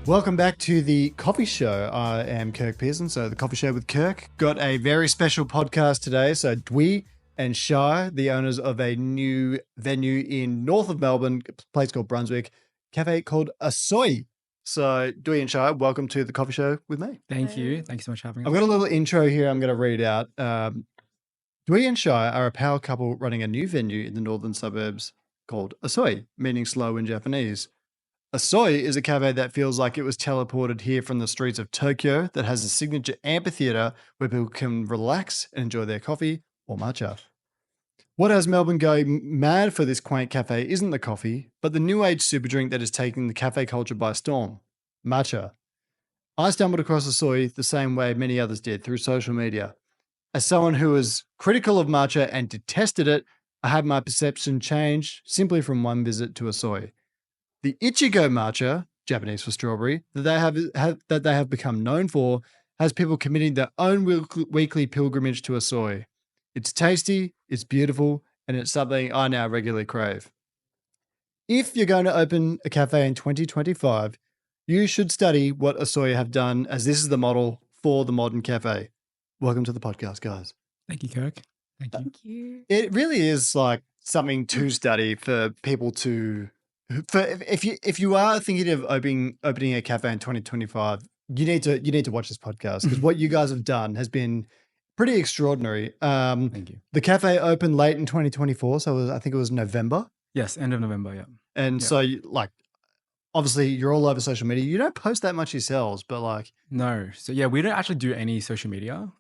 Welcome back to the coffee show. I am Kirk Pearson, so the coffee show with Kirk. Got a very special podcast today. So Dwee and Shai, the owners of a new venue in north of Melbourne, a place called Brunswick, cafe called Osoi. So Dwee and Shai, welcome to the coffee show with me. Thank you. Thank you so much for having us. I've got a little intro here I'm going to read out. Dwee and Shai are a power couple running a new venue in the northern suburbs called Osoi, meaning slow in Japanese. Osoi is a cafe that feels like it was teleported here from the streets of Tokyo, that has a signature amphitheater where people can relax and enjoy their coffee or matcha. What has Melbourne going mad for this quaint cafe isn't the coffee, but the new age super drink that is taking the cafe culture by storm, matcha. I stumbled across Osoi the same way many others did, through social media. As someone who was critical of matcha and detested it, I had my perception changed simply from one visit to Osoi. The Ichigo matcha, Japanese for strawberry, that they have become known for, has people committing their own weekly pilgrimage to Osoi. It's tasty, it's beautiful, and it's something I now regularly crave. If you're going to open a cafe in 2025, you should study what Osoi have done, as this is the model for the modern cafe. Welcome to the podcast, guys. Thank you, Kirk. Thank you. It really is like something to study for people to... If you are thinking of opening a cafe in 2025, you need to watch this podcast, because what you guys have done has been pretty extraordinary. Thank you. The cafe opened late in 2024, so I think it was November. Yes, end of November, yeah. And Yeah. so, obviously, you're all over social media. You don't post that much yourselves, but No. So yeah, we don't actually do any social media,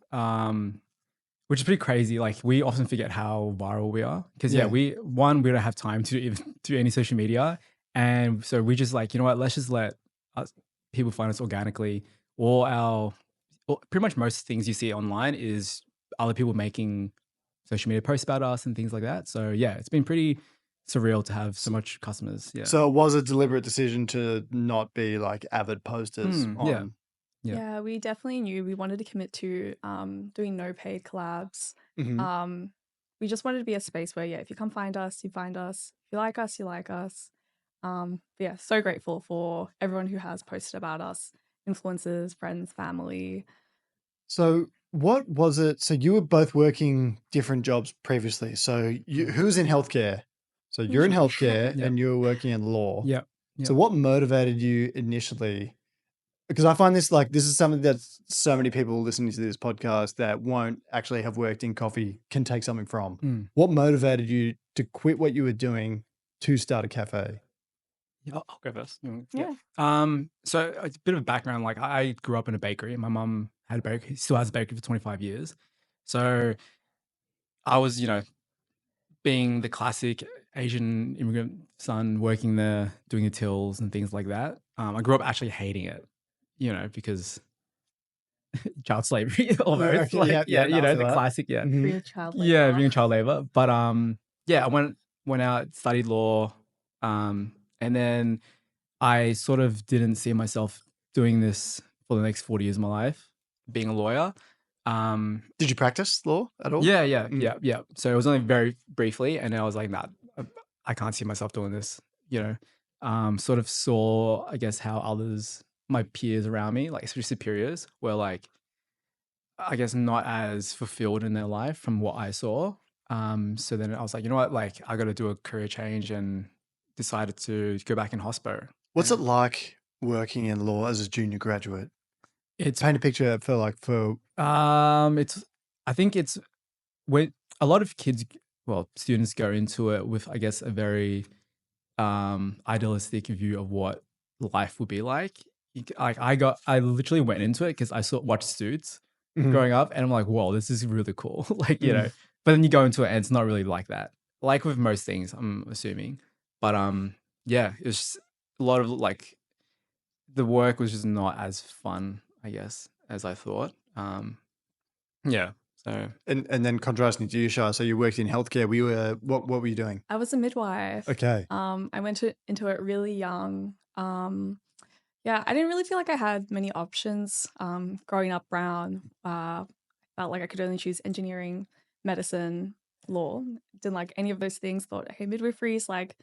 which is pretty crazy. Like, we often forget how viral we are, because we don't have time to even do any social media. And so we just like, you know what, let's just let people find us organically. Pretty much most things you see online is other people making social media posts about us and things like that. So yeah, it's been pretty surreal to have so much customers. Yeah. So it was a deliberate decision to not be like avid posters on. Yeah. Yeah, we definitely knew we wanted to commit to doing no paid collabs. Mhm. We just wanted to be a space where, if you come find us, you find us. If you like us, you like us. Yeah, so grateful for everyone who has posted about us, influencers, friends, family. So what was it? So you were both working different jobs previously. So who's in healthcare? So you're in healthcare Yep. and you were working in law. Yeah. So what motivated you initially? Because I find this is something that so many people listening to this podcast that won't actually have worked in coffee can take something from. What motivated you to quit what you were doing to start a cafe? Yeah, I'll go first. Yeah. So a bit of a background. Like, I grew up in a bakery, and my mum had a bakery, still has a bakery for 25 years. So I was, being the classic Asian immigrant son, working there, doing the tills and things like that. I grew up actually hating it, because child slavery almost. Okay, The classic, Mhm. Real child labor. Yeah, being child labor. But I went out, studied law, and then I sort of didn't see myself doing this for the next 40 years of my life, being a lawyer. Did you practice law at all? Yeah. So it was only very briefly, and I was like, nah, I can't see myself doing this. Sort of saw, I guess, how others, my peers around me, like especially superiors, were like, I guess, not as fulfilled in their life from what I saw. So then I was like, you know what, like, I got to do a career change, and decided to go back in hospo. What's it like working in law as a junior graduate? It's Paint a picture for I think it's when a lot of students go into it with, I guess, a very idealistic view of what life would be like. I literally went into it because I watched Suits growing up, and I'm like, whoa, this is really cool. Like, but then you go into it and it's not really like that. Like with most things, I'm assuming. But it's a lot of like, the work was just not as fun, I guess, as I thought. So and then contrasting to you, Shah, so you worked in healthcare. What were you doing? I was a midwife. Okay. I went into it really young. I didn't really feel like I had many options. Growing up brown, felt like I could only choose engineering, medicine, law. Didn't like any of those things. Thought, hey, midwifery is like,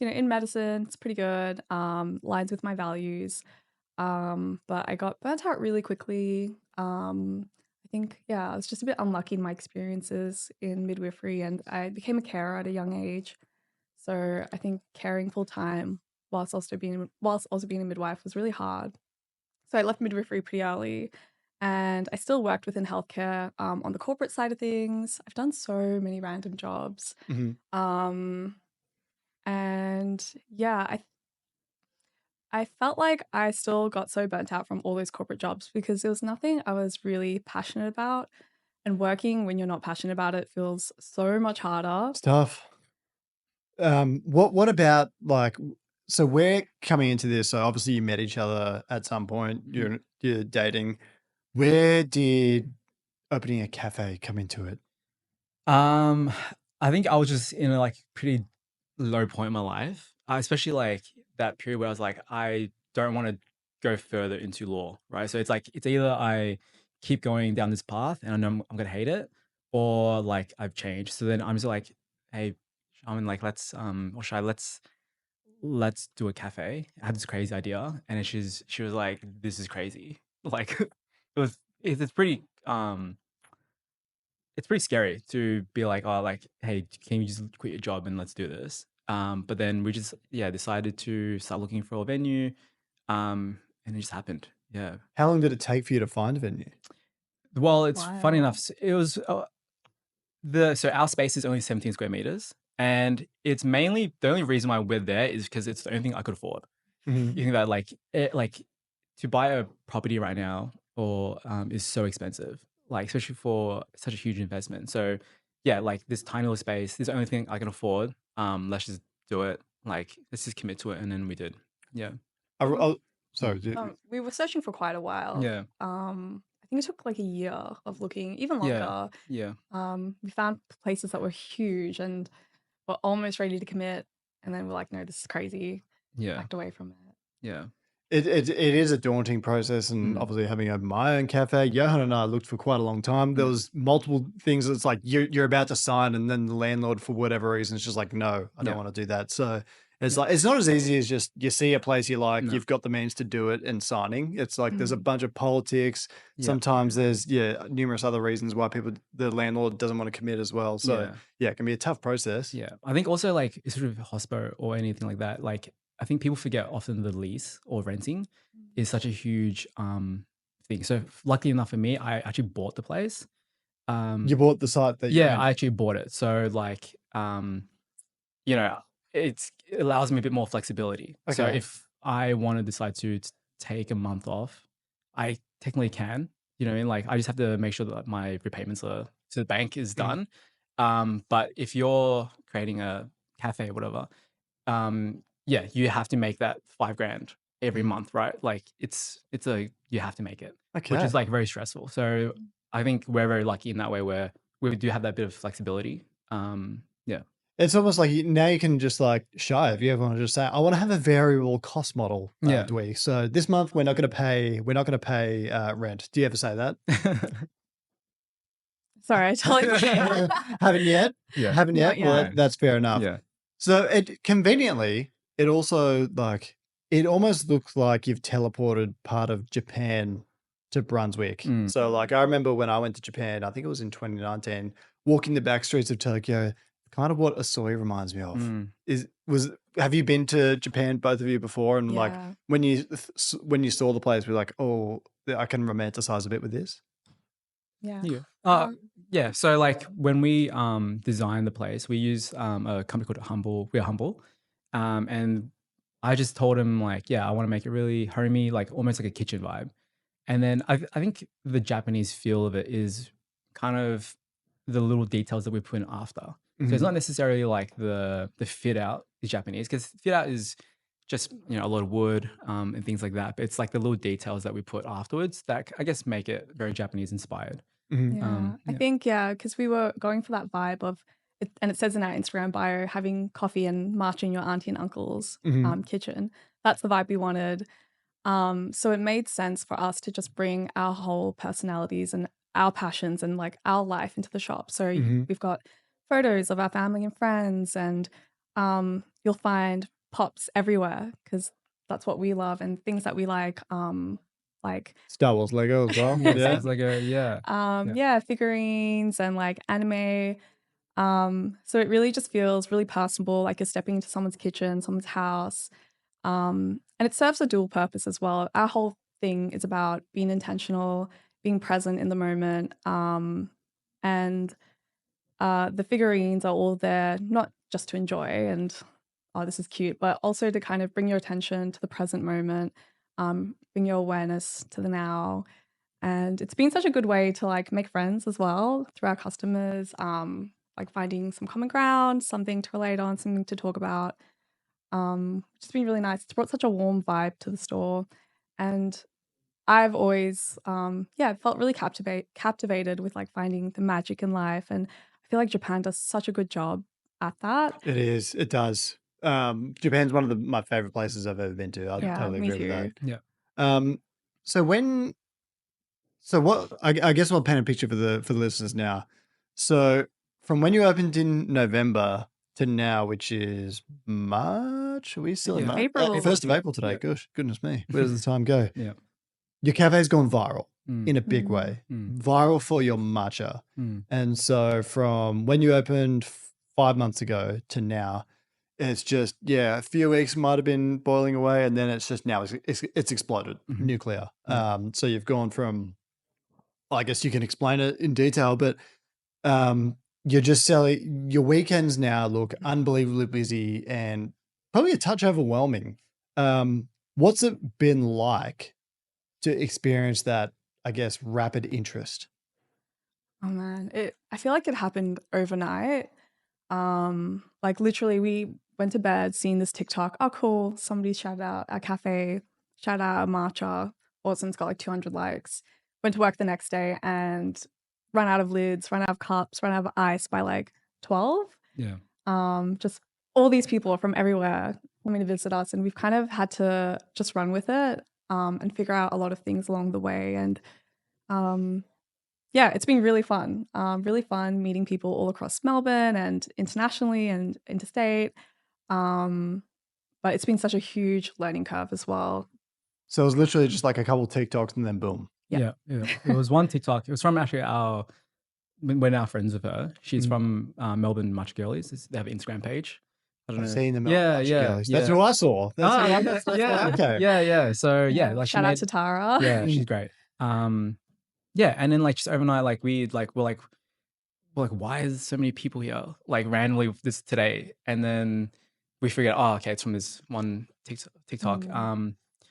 in medicine, it's pretty good. Lines with my values. But I got burnt out really quickly. I think, yeah, I was just a bit unlucky in my experiences in midwifery, and I became a carer at a young age. So I think caring full time whilst also being a midwife was really hard. So I left midwifery pretty early, and I still worked within healthcare on the corporate side of things. I've done so many random jobs. Mhm. Um, and yeah, I felt like I still got so burnt out from all those corporate jobs because there was nothing I was really passionate about. And working when you're not passionate about it feels so much harder. It's tough. What about like, so we're coming into this, so obviously you met each other at some point, you're dating. Where did opening a cafe come into it? I think I was just in a like pretty low point in my life, especially like that period where I was like, I don't want to go further into law, right? So it's like it's either I keep going down this path and I know I'm gonna hate it, or like I've changed. So then I'm just like, hey, I mean, like or should I let's do a cafe. I had this crazy idea, and then she was like, this is crazy. Like it's pretty it's pretty scary to be like, oh, like, hey, can you just quit your job and let's do this? But then we just, decided to start looking for a venue. And it just happened. Yeah. How long did it take for you to find a venue? Well, it's funny Wow. enough. It was so our space is only 17 square meters. And it's mainly the only reason why we're there is because it's the only thing I could afford. Mhm. You think that like to buy a property right now or is so expensive, like especially for such a huge investment. So yeah, like this tiny little space, this is the only thing I can afford. Let's just do it. Like let's just commit to it, and then we did. Yeah, Sorry. We were searching for quite a while. yeah, I think it took like a year of looking, even yeah, longer. yeah, We found places that were huge and were almost ready to commit, and then we're like, no, this is crazy. yeah, Backed away from it. yeah. It is a daunting process, and Mm, obviously having opened my own cafe, Johan and I looked for quite a long time. There was multiple things that's like you're about to sign, and then the landlord, for whatever reason, is just like, no, I don't yeah, want to do that. So it's yeah. like it's not as easy as just you see a place you like, No, you've got the means to do it, and signing. It's like there's a Mhm. bunch of politics. yeah, Sometimes there's numerous other reasons why the landlord doesn't want to commit as well. So yeah. yeah, it can be a tough process. Yeah, I think also like sort of hospo or anything like that. Like I think people forget often the lease or renting is such a huge thing. So luckily enough for me, I actually bought the place. You bought the site that you're Yeah, in. I actually bought it. So like you know, it allows me a bit more flexibility. So Okay. if I want to decide to take a month off, I technically can. You know what I mean? Like I just have to make sure that my repayments are to the bank is Mhm. done. But if you're creating a cafe or whatever, yeah, you have to make that 5 grand every Mhm. month, right? Like it's a you have to make it, which is Okay. like very stressful. So I think we're very lucky in that way where we do have that bit of flexibility. Yeah. It's almost like now you can just like shy if you ever want to just say, I want to have a variable cost model, Yeah. Dwee. So this month we're not going to pay rent. Do you ever say that? Sorry, I totally Haven't yet. Yeah. Haven't Not yet. Well, yet. that's fair enough. Yeah. So it conveniently, it also like it almost looks like you've teleported part of Japan to Brunswick. Mm. So like I remember when I went to Japan, I think it was in 2019, walking the back streets of Tokyo, kind of what Osoi reminds me of. Mm. Have you been to Japan, both of you, before? And like Yeah. when you saw the place, we're like, oh, I can romanticize a bit with this. Yeah. Yeah. Um, Yeah. So like when we designed the place, we use a company called Humble. We're Humble. And I just told him like, yeah, I want to make it really homey, like almost like a kitchen vibe. And then I think the Japanese feel of it is kind of the little details that we put in after. So it's Mhm. not necessarily like the fit out is Japanese, because fit out is just a lot of wood and things like that. But it's like the little details that we put afterwards that I guess make it very Japanese inspired. Mhm. yeah. I Yeah. think, yeah, because we were going for that vibe of it, and it says in our Instagram bio, having coffee and marching your auntie and uncle's Mhm. kitchen. That's the vibe we wanted. So it made sense for us to just bring our whole personalities and our passions and like our life into the shop. So Mhm. we've got photos of our family and friends, and you'll find pops everywhere because that's what we love, and things that we like Star Wars Lego as well. Yeah, Yeah. sounds like yeah, figurines and like anime. So it really just feels really personable, like you're stepping into someone's kitchen, someone's house. And it serves a dual purpose as well. Our whole thing is about being intentional, being present in the moment. And the figurines are all there, not just to enjoy and, oh, this is cute, but also to kind of bring your attention to the present moment, bring your awareness to the now. And it's been such a good way to like make friends as well through our customers, like finding some common ground, something to relate on, something to talk about. Which has been really nice. It's brought such a warm vibe to the store. And I've always, felt really captivated with like finding the magic in life. And I feel like Japan does such a good job at that. It is. It does. Japan's one of my favorite places I've ever been to. I Yeah, totally me agree with too. that. yeah. So what? I guess I'll paint a picture for the listeners now. So from when you opened in November to now, which is March, are we still in Yeah. March? April. 1st of April today. Yeah. Gosh, goodness me, where does the time go? Yeah. Your cafe's gone viral Mm. in a big Mm. way. Mm. Viral for your matcha. Mm. And so from when you opened 5 months ago to now, it's just, a few weeks might have been boiling away, and then it's just now it's exploded, Mhm. nuclear. Yeah. So you've gone from, I guess you can explain it in detail, but you're just selling, your weekends now look unbelievably busy and probably a touch overwhelming. What's it been like to experience that, I guess, rapid interest? Oh man, I feel like it happened overnight. Like literally we went to bed seeing this TikTok. Oh cool, somebody shouted out our cafe, shout out our matcha. Awesome, it's got like 200 likes. Went to work the next day and ran out of lids, ran out of cups, ran out of ice by like 12. Yeah. Just all these people from everywhere coming to visit us, and we've kind of had to just run with it, and figure out a lot of things along the way. And it's been really fun. Really fun meeting people all across Melbourne and internationally and interstate. But it's been such a huge learning curve as well. So it was literally just like a couple TikToks and then boom. Yeah. Yeah. It was one TikTok. It was from actually we're now friends with her. She's Mhm. from Melbourne Matcha Girlies. They have an Instagram page. I don't I've know. seen them. Yeah. That's who I saw. That's yeah. okay. Yeah. So like shout out to Tara. Yeah, she's great. Yeah, and then like just overnight, like we're like, why is so many people here? Like randomly this today, and then we figured, oh, okay, it's from this one TikTok.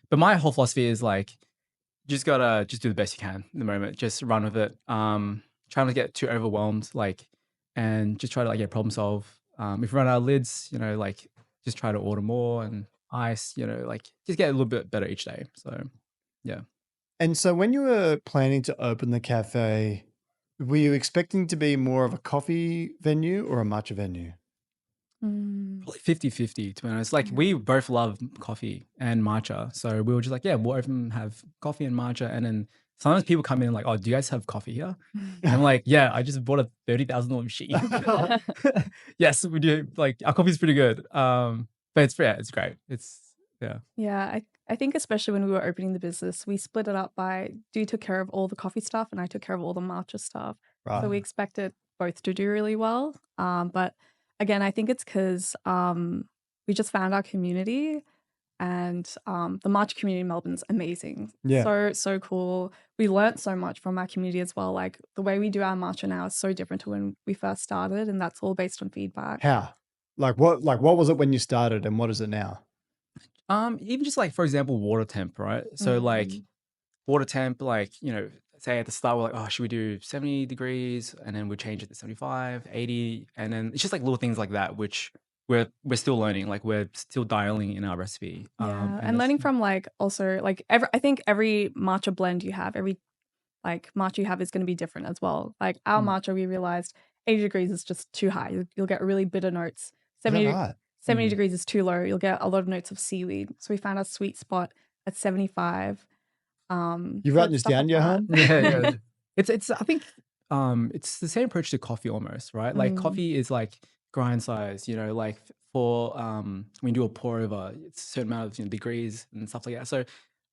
But my whole philosophy is like, you just gotta just do the best you can in the moment. Just run with it. Try not to get too overwhelmed, like, and just try to like problem solve. If you run out of lids, like just try to order more and ice. Like just get a little bit better each day. So, yeah. And so when you were planning to open the cafe, were you expecting to be more of a coffee venue or a matcha venue? Probably 50-50, to be honest. Like we both love coffee and matcha. So we were just like, yeah, we'll even have coffee and matcha. And then sometimes people come in like, oh, do you guys have coffee here? And I'm like, yeah, I just bought a $30,000 machine. Yes, we do. Like our coffee's pretty good. But it's great. Yeah, I think especially when we were opening the business, we split it up by you took care of all the coffee stuff and I took care of all the matcha stuff. Right. So we expected both to do really well. But again, I think it's because we just found our community, and the matcha community in Melbourne's amazing. Yeah. So cool. We learnt so much from our community as well. Like the way we do our matcha now is so different to when we first started, and that's all based on feedback. How? Like what was it when you started and what is it now? Even just like, for example, water temp, right? So like water temp, like, say at the start, we're like, oh, should we do 70 degrees? And then we change it to 75, 80. And then it's just like little things like that, which we're still learning. Like we're still dialing in our recipe. Yeah, and learning from like also like I think every matcha blend you have, every like matcha you have is going to be different as well. Like our matcha, we realized 80 degrees is just too high. You'll get really bitter notes. 70 degrees is too low. You'll get a lot of notes of seaweed. So we found our sweet spot at 75. You've written this down, Johan? Yeah. It's I think it's the same approach to coffee almost, right? Like coffee is like grind size, like for when you do a pour over, it's a certain amount of degrees and stuff like that. So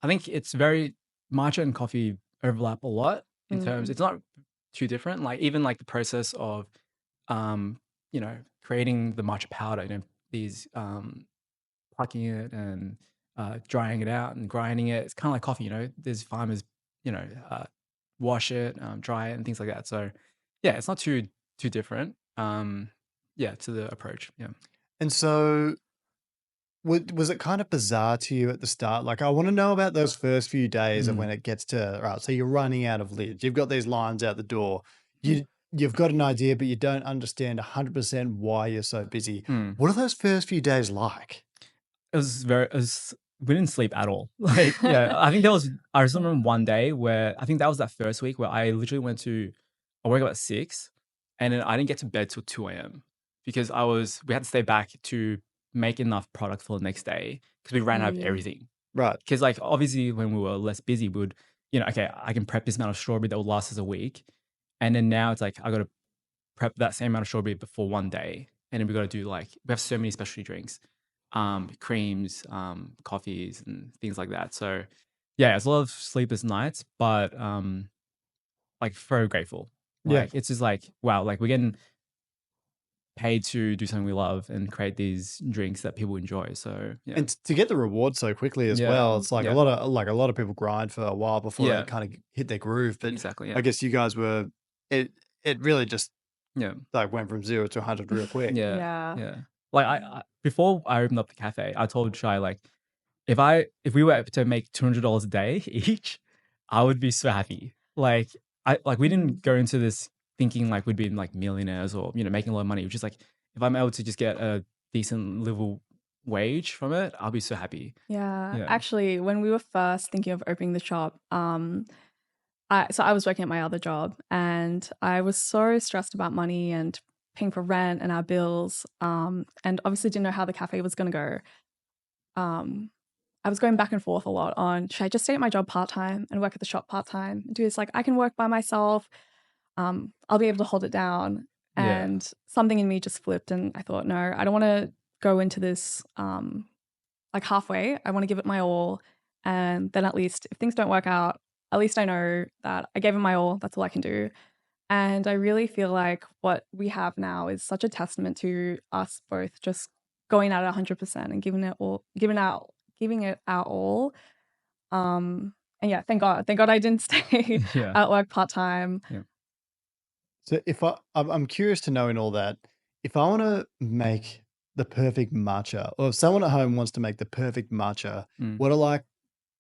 I think it's very matcha and coffee overlap a lot in terms. Mm. It's not too different. Like even like the process of creating the matcha powder, these plucking it and drying it out and grinding it. It's kind of like coffee, there's farmers, wash it, dry it and things like that. So yeah, it's not too different. Yeah, to the approach. Yeah. And so was it kind of bizarre to you at the start? Like, I want to know about those first few days of when it gets to, right, so you're running out of lids. You've got these lines out the door. You've got an idea, but you don't understand 100% why you're so busy. What are those first few days like? We didn't sleep at all. Like, yeah, I think I remember one day where I think that was that first week where I literally I woke up at 6 and then I didn't get to bed till 2 a.m. because we had to stay back to make enough product for the next day because we ran out of everything. Right. Because like obviously when we were less busy, we would, okay, I can prep this amount of strawberry that will last us a week. And then now it's like I got to prep that same amount of strawberry before one day. And then we got to do we have so many specialty drinks, creams, coffees and things like that. So yeah, it's a lot of sleepless nights, but like very grateful. Like it's just like, wow, like we're getting paid to do something we love and create these drinks that people enjoy. So yeah. And to get the reward so quickly as well, it's like a lot of people grind for a while before they kind of hit their groove. But exactly, I guess you guys it really just like went from 0 to 100 real quick. Yeah. Like I before I opened up the cafe, I told Shai like if we were to make $200 a day each, I would be so happy. Like we didn't go into this thinking like we'd be like millionaires or making a lot of money. Which is like if I'm able to just get a decent livable wage from it, I'll be so happy. Yeah. Actually, when we were first thinking of opening the shop, I was working at my other job and I was so stressed about money and paying for rent and our bills, and obviously didn't know how the cafe was going to go. I was going back and forth a lot on, should I just stay at my job part-time and work at the shop part-time and do this? Like I can work by myself. I'll be able to hold it down. And something in me just flipped and I thought, no, I don't want to go into this like halfway. I want to give it my all. And then at least if things don't work out, at least I know that I gave it my all. That's all I can do. And I really feel like what we have now is such a testament to us both just going at it 100% and giving it our all. And yeah, thank God I didn't stay at work part-time. Yeah. So if I'm curious to know in all that, if I want to make the perfect matcha, or if someone at home wants to make the perfect matcha, what are like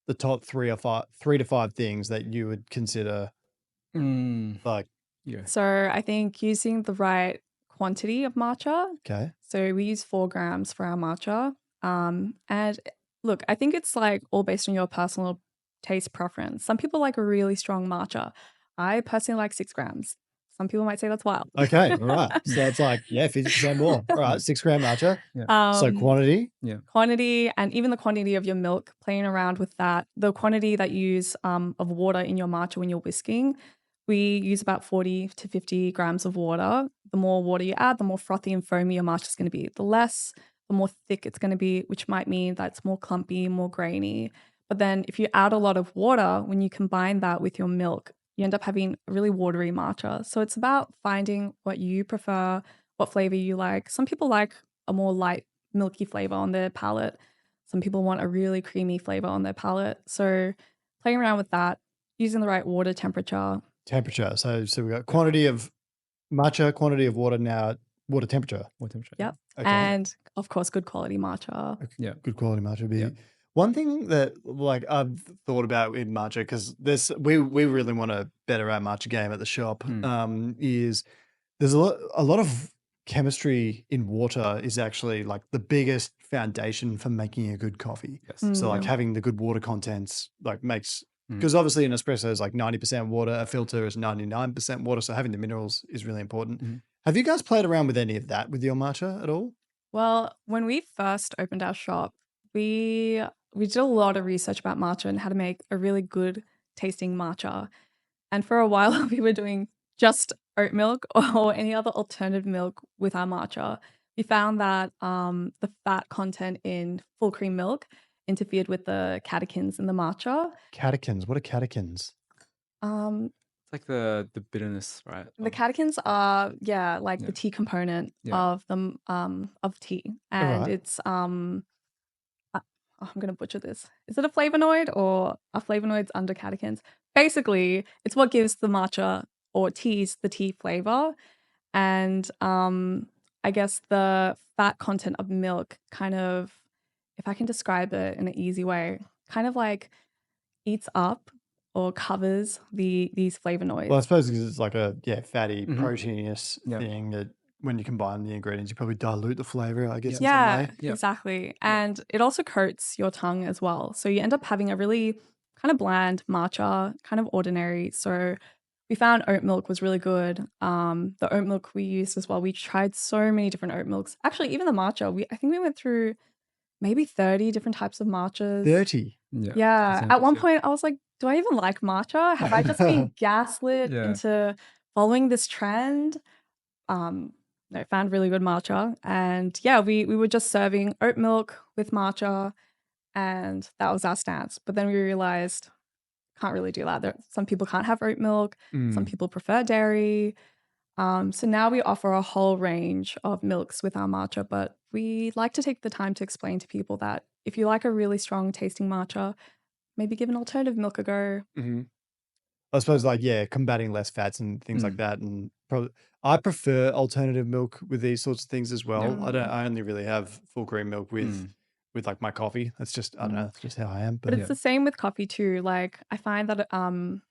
the top 3 to 5 things that you would consider like? Yeah. So I think using the right quantity of matcha. Okay. So we use 4 grams for our matcha. And look, I think it's like all based on your personal taste preference. Some people like a really strong matcha. I personally like 6 grams. Some people might say that's wild. Okay, all right. So it's like, 50% more. All right, 6 gram matcha. So quantity? Quantity and even the quantity of your milk, playing around with that. The quantity that you use of water in your matcha when you're whisking, we use about 40 to 50 grams of water. The more water you add, the more frothy and foamy your matcha is going to be. The less, the more thick it's going to be, which might mean that it's more clumpy, more grainy. But then if you add a lot of water, when you combine that with your milk, you end up having a really watery matcha. So it's about finding what you prefer, what flavor you like. Some people like a more light, milky flavor on their palate. Some people want a really creamy flavor on their palate. So playing around with that, using the right water temperature. So we got quantity of matcha, quantity of water now, water temperature. Yep. Okay. And of course, good quality matcha. Yeah. Good quality matcha would be one thing that like I've thought about in matcha, because we really want to better our matcha game at the shop. Is there's a lot of chemistry in water is actually like the biggest foundation for making a good coffee. Yes. So like having the good water contents like makes, because obviously an espresso is like 90% water, a filter is 99% water. So having the minerals is really important. Have you guys played around with any of that with your matcha at all? Well, when we first opened our shop, we did a lot of research about matcha and how to make a really good tasting matcha. And for a while we were doing just oat milk or any other alternative milk with our matcha, we found that the fat content in full cream milk interfered with the catechins in the matcha. Catechins. What are catechins? Um, It's like the bitterness, right? the catechins are like Yeah. the tea component Yeah. of tea, All and right. it's I'm gonna butcher this. Is it a flavonoid or are flavonoids under catechins? Basically, it's what gives the matcha or teas the tea flavor. And I guess the fat content of milk kind of, if I can describe it in an easy way, kind of like eats up or covers these flavonoids. Well, I suppose because it's like a fatty, Mhm. proteinous Yeah. thing that when you combine the ingredients, you probably dilute the flavor, I guess, in some Yeah, way. Yep. exactly. And it also coats your tongue as well. So you end up having a really kind of bland matcha, kind of ordinary. So we found oat milk was really good. The oat milk we used as well. We tried so many different oat milks. Actually, even the matcha, I think we went through maybe 30 different types of matchas. 30. Yeah. Yeah. Sounds At one good. point, I was like, do I even like matcha? Have I just been gaslit Yeah. into following this trend? No, found really good matcha. And yeah, we were just serving oat milk with matcha, and that was our stance. But then we realized can't really do that. Some people can't have oat milk, some people prefer dairy. So now we offer a whole range of milks with our matcha, but we like to take the time to explain to people that if you like a really strong tasting matcha, maybe give an alternative milk a go. Mm-hmm. I suppose, like, combating less fats and things like that. And probably, I prefer alternative milk with these sorts of things as well. I only really have full cream milk with like my coffee. That's just, I don't know, that's just how I am. But it's the same with coffee too. Like I find that an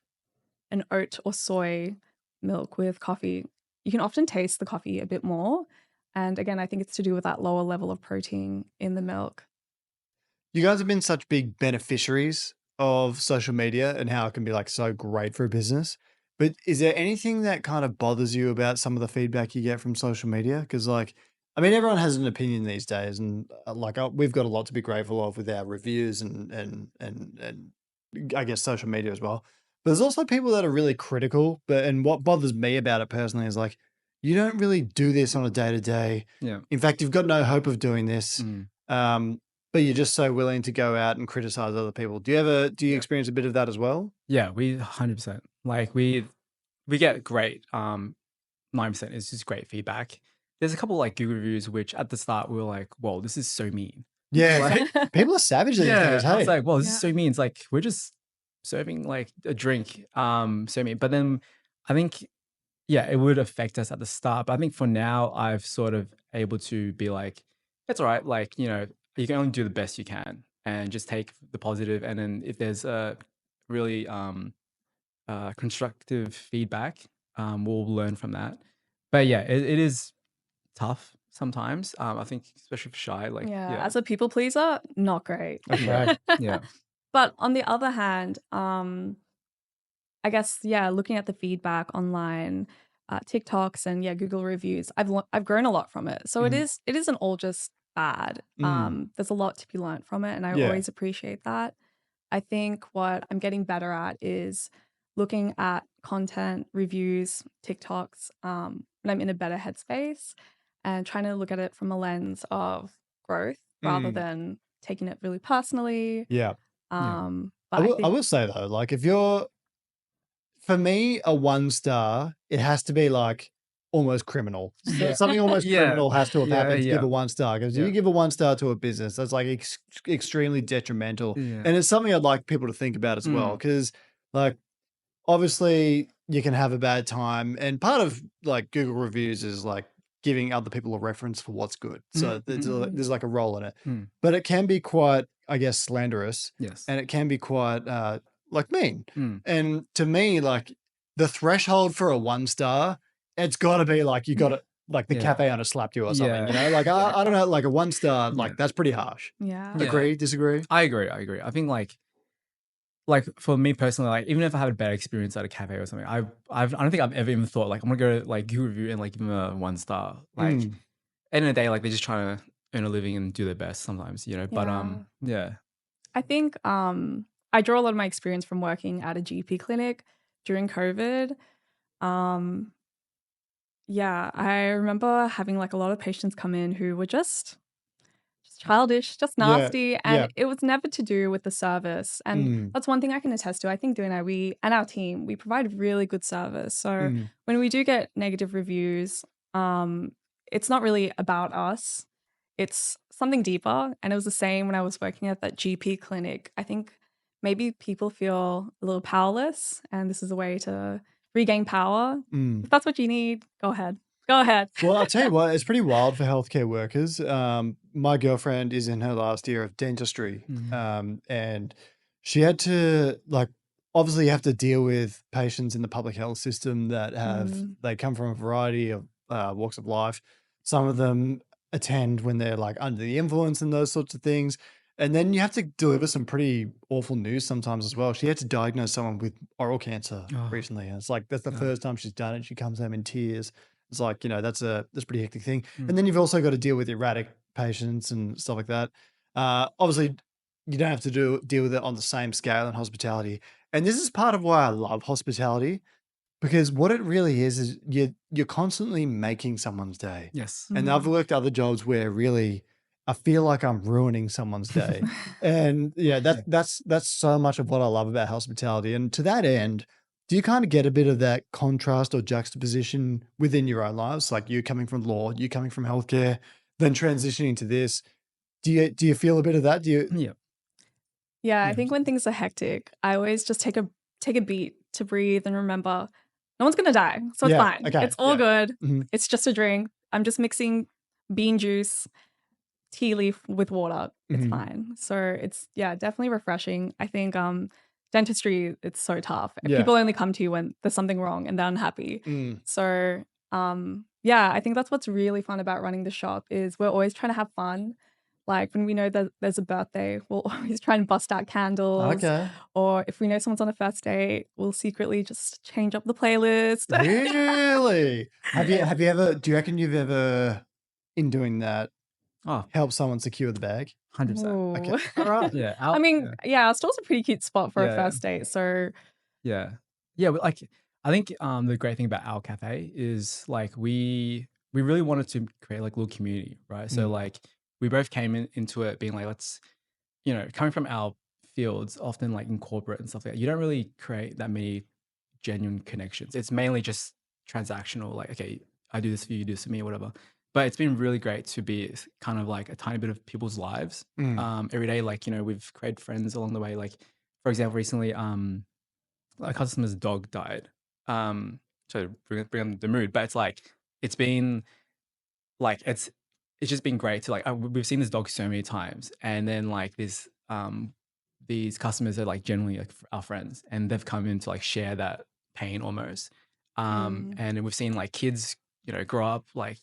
oat or soy milk with coffee, you can often taste the coffee a bit more. And again, I think it's to do with that lower level of protein in the milk. You guys have been such big beneficiaries of social media and how it can be like so great for a business. But is there anything that kind of bothers you about some of the feedback you get from social media? Because, like, I mean, everyone has an opinion these days, and we've got a lot to be grateful of with our reviews and I guess social media as well. But there's also people that are really critical. And what bothers me about it personally is like, you don't really do this on a day to day. Yeah. In fact, you've got no hope of doing this. But you're just so willing to go out and criticize other people. Do you experience a bit of that as well? Yeah, we 100%. Like we get great 9% is just great feedback. There's a couple like Google reviews which at the start we were like, whoa, this is so mean. Yeah, Like, people are savage these days. I was Hey, like, well, this is so mean. It's like we're just serving like a drink. So mean. But then I think it would affect us at the start. But I think for now I've sort of able to be like, it's all right. Like, you know, you can only do the best you can and just take the positive. And then if there's a really constructive feedback, we'll learn from that. But yeah, it is tough sometimes. I think especially for shy, like as a people pleaser, not great. okay, yeah. But on the other hand, I guess looking at the feedback online, TikToks and Google reviews, I've grown a lot from it. So it isn't all just bad. There's a lot to be learned from it, and I always appreciate that. I think what I'm getting better at is looking at content, reviews, TikToks, when I'm in a better headspace and trying to look at it from a lens of growth rather than taking it really personally. yeah. But I will say though, like for me, a 1 star, it has to be like almost criminal. So something almost criminal has to have happened to give a 1 star. Because if you give a 1 star to a business, that's like extremely detrimental. Yeah. And it's something I'd like people to think about as well. Because like, obviously you can have a bad time. And part of like Google reviews is like giving other people a reference for what's good. So there's like a role in it. But it can be quite, I guess, slanderous. Yes. And it can be quite like mean. And to me, like the threshold for a 1 star, it's got to be like you got to like the cafe owner slapped you or something. You know, like I don't know, like a 1 star, like that's pretty harsh. Yeah. Agree? Disagree? I agree. I think like for me personally, like even if I had a bad experience at a cafe or something, I don't think I've ever even thought like I'm gonna go to like Google review and like give them a 1 star. Like end of the day, like they're just trying to earn a living and do their best sometimes, you know. But I think I draw a lot of my experience from working at a GP clinic during COVID. Um, yeah, I remember having like a lot of patients come in who were just childish, just Yeah. nasty, and it was never to do with the service. And that's one thing I can attest to. I think doing that, we and our team, we provide really good service. So when we do get negative reviews, it's not really about us. It's something deeper. And it was the same when I was working at that GP clinic. I think maybe people feel a little powerless, and this is a way to regain power. If that's what you need, go ahead. Go ahead. Well, I'll tell you what, it's pretty wild for healthcare workers. My girlfriend is in her last year of dentistry, and she had to, like, obviously you have to deal with patients in the public health system that they come from a variety of walks of life. Some of them attend when they're like under the influence and those sorts of things. And then you have to deliver some pretty awful news sometimes as well. She had to diagnose someone with oral cancer recently. And it's like, that's the first time she's done it. She comes home in tears. It's like, that's a pretty hectic thing. And then you've also got to deal with erratic patients and stuff like that. Obviously, you don't have to deal with it on the same scale in hospitality. And this is part of why I love hospitality, because what it really is you're constantly making someone's day. Yes. And I've worked other jobs where really I feel like I'm ruining someone's day. And that's so much of what I love about hospitality. And to that end, do you kind of get a bit of that contrast or juxtaposition within your own lives? Like you coming from law, you coming from healthcare, then transitioning to this. Do you feel a bit of that? Do you? Yeah. Yeah, I think when things are hectic, I always just take a beat to breathe and remember no one's gonna die, so it's fine. Okay. It's all good. It's just a drink. I'm just mixing bean juice, tea leaf with water. It's fine. So it's definitely refreshing. I think dentistry, it's so tough. People only come to you when there's something wrong and they're unhappy. So I think that's what's really fun about running the shop is we're always trying to have fun. Like when we know that there's a birthday, we'll always try and bust out candles. Okay. Or if we know someone's on a first date, we'll secretly just change up the playlist. Really? Have you ever, do you reckon you've ever, in doing that, helped someone secure the bag? 100%. Ooh. Okay. All right. Yeah. I mean, our store's a pretty cute spot for a first date. So yeah, but like I think the great thing about our cafe is like we really wanted to create like a little community, right? So like we both came into it being like, let's, coming from our fields, often like in corporate and stuff like that, you don't really create that many genuine connections. It's mainly just transactional, like, okay, I do this for you, you do this for me, whatever. But it's been really great to be kind of like a tiny bit of people's lives every day. Like, we've created friends along the way. Like, for example, recently, a customer's dog died. So bring on the mood, but it's like, it's been like, it's just been great to like, we've seen this dog so many times. And then like this, these customers are like generally like our friends and they've come in to like share that pain almost. And we've seen like kids, grow up like,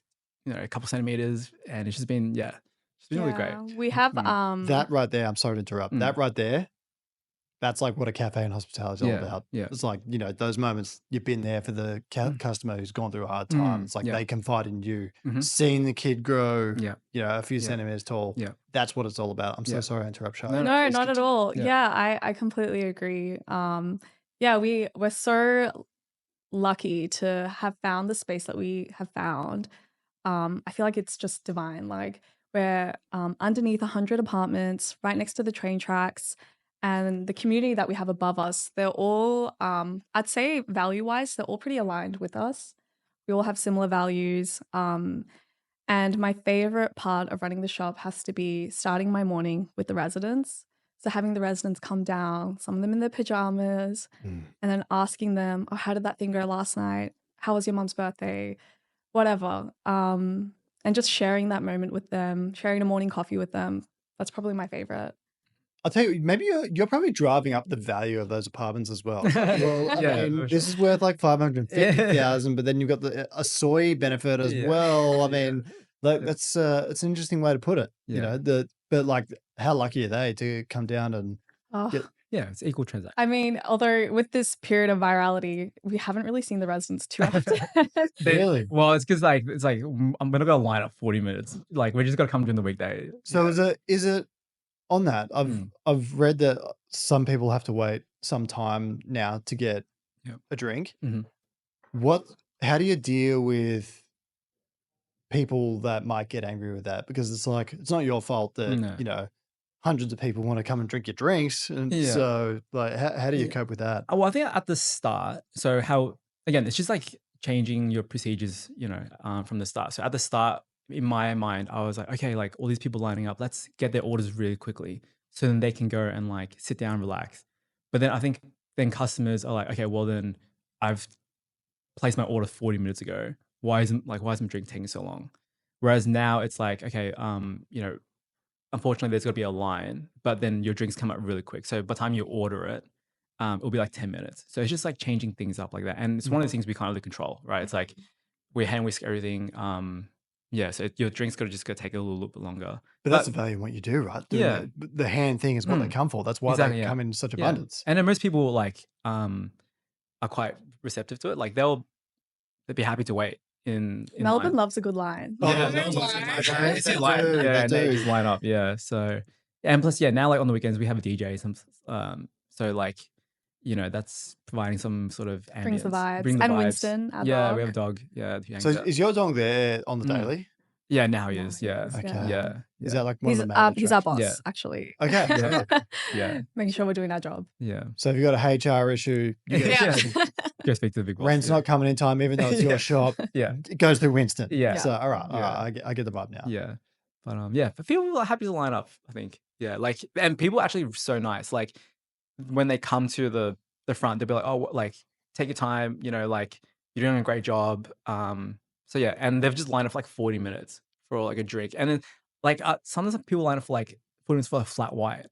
a couple centimeters and it's just been, it's been really great. We have that right there, I'm sorry to interrupt. That right there, that's like what a cafe and hospitality is all about. Yeah. It's like, those moments you've been there for the customer who's gone through a hard time. It's like they confide in you, seeing the kid grow, a few centimeters tall. Yeah. That's what it's all about. I'm so sorry I interrupt, Shai. No, not at all. Yeah, I completely agree. We're so lucky to have found the space that we have found. I feel like it's just divine. Like we're underneath 100 apartments, right next to the train tracks, and the community that we have above us, they're all, I'd say value-wise, they're all pretty aligned with us. We all have similar values. And my favorite part of running the shop has to be starting my morning with the residents. So having the residents come down, some of them in their pajamas, and then asking them, oh, how did that thing go last night? How was your mom's birthday? Whatever. And just sharing that moment with them, sharing a morning coffee with them. That's probably my favorite. I'll tell you, maybe you're probably driving up the value of those apartments as well. Well, I mean, this is worth like 550,000, but then you've got the Osoi benefit as well. I mean, like that's it's an interesting way to put it. But like, how lucky are they to come down and get? Yeah, it's equal transaction. I mean, although with this period of virality, we haven't really seen the residents too often. Really? Well, it's because like I'm not gonna line up 40 minutes. Like we're just gonna come during the weekday. So is it on that? I've read that some people have to wait some time now to get a drink. How do you deal with people that might get angry with that? Because it's like, it's not your fault that, No. you know, hundreds of people want to come and drink your drinks. And Yeah. so like, how do you Yeah. cope with that? Well, I think at the start, so how, again, it's just like changing your procedures, you know, from the start. So at the start, in my mind, I was like, okay, like all these people lining up, let's get their orders really quickly so then they can go and like sit down, relax. But then I think then customers are like, okay, well then I've placed my order 40 minutes ago. Why isn't my drink taking so long? Whereas now it's like, okay, you know, unfortunately there's got to be a line, but then your drinks come out really quick. So by the time you order it, it'll be like 10 minutes. So it's just like changing things up like that. And it's one of the things we can't really control, right? It's like we hand whisk everything. Yeah, so your drinks got to just go take a little bit longer. But that's the value in what you do, right? Doing Yeah. the hand thing is what they come for. That's why Exactly, they yeah. come in such Yeah. abundance. And then most people like are quite receptive to it. Like they'd be happy to wait in Melbourne line. loves a good line. Oh, Yeah, they it's in do, line. they Yeah, and they do. just line up. Yeah, so and plus, yeah, now like on the weekends we have a DJ. So like, you know, that's providing some sort of ambience. Brings the vibes. Bring the And vibes. Winston, our Yeah, dog. we have a dog. Yeah, who hangs So out. is your dog there on the daily? Yeah, now he Now is. he Yeah, is, Okay. yeah. Is that like one He's of the main he's our attractions? boss, Yeah. actually. Okay. Yeah. Yeah, Making sure we're doing our job. yeah. So if you've got a HR issue, you get Yeah. Go speak to the big boss. rent's yeah. not coming in time, even though it's Yeah. your shop. Yeah, It goes through Winston. Yeah. So all right, Yeah. I get the vibe now. yeah. But yeah, but people are happy to line up. I think. Yeah, like, and people are actually so nice. Like when they come to the front, they'll be like, oh, like take your time. You know, like you're doing a great job. So yeah, and they've just lined up for like 40 minutes for like a drink, and then like sometimes people line up for like 40 minutes for a flat white,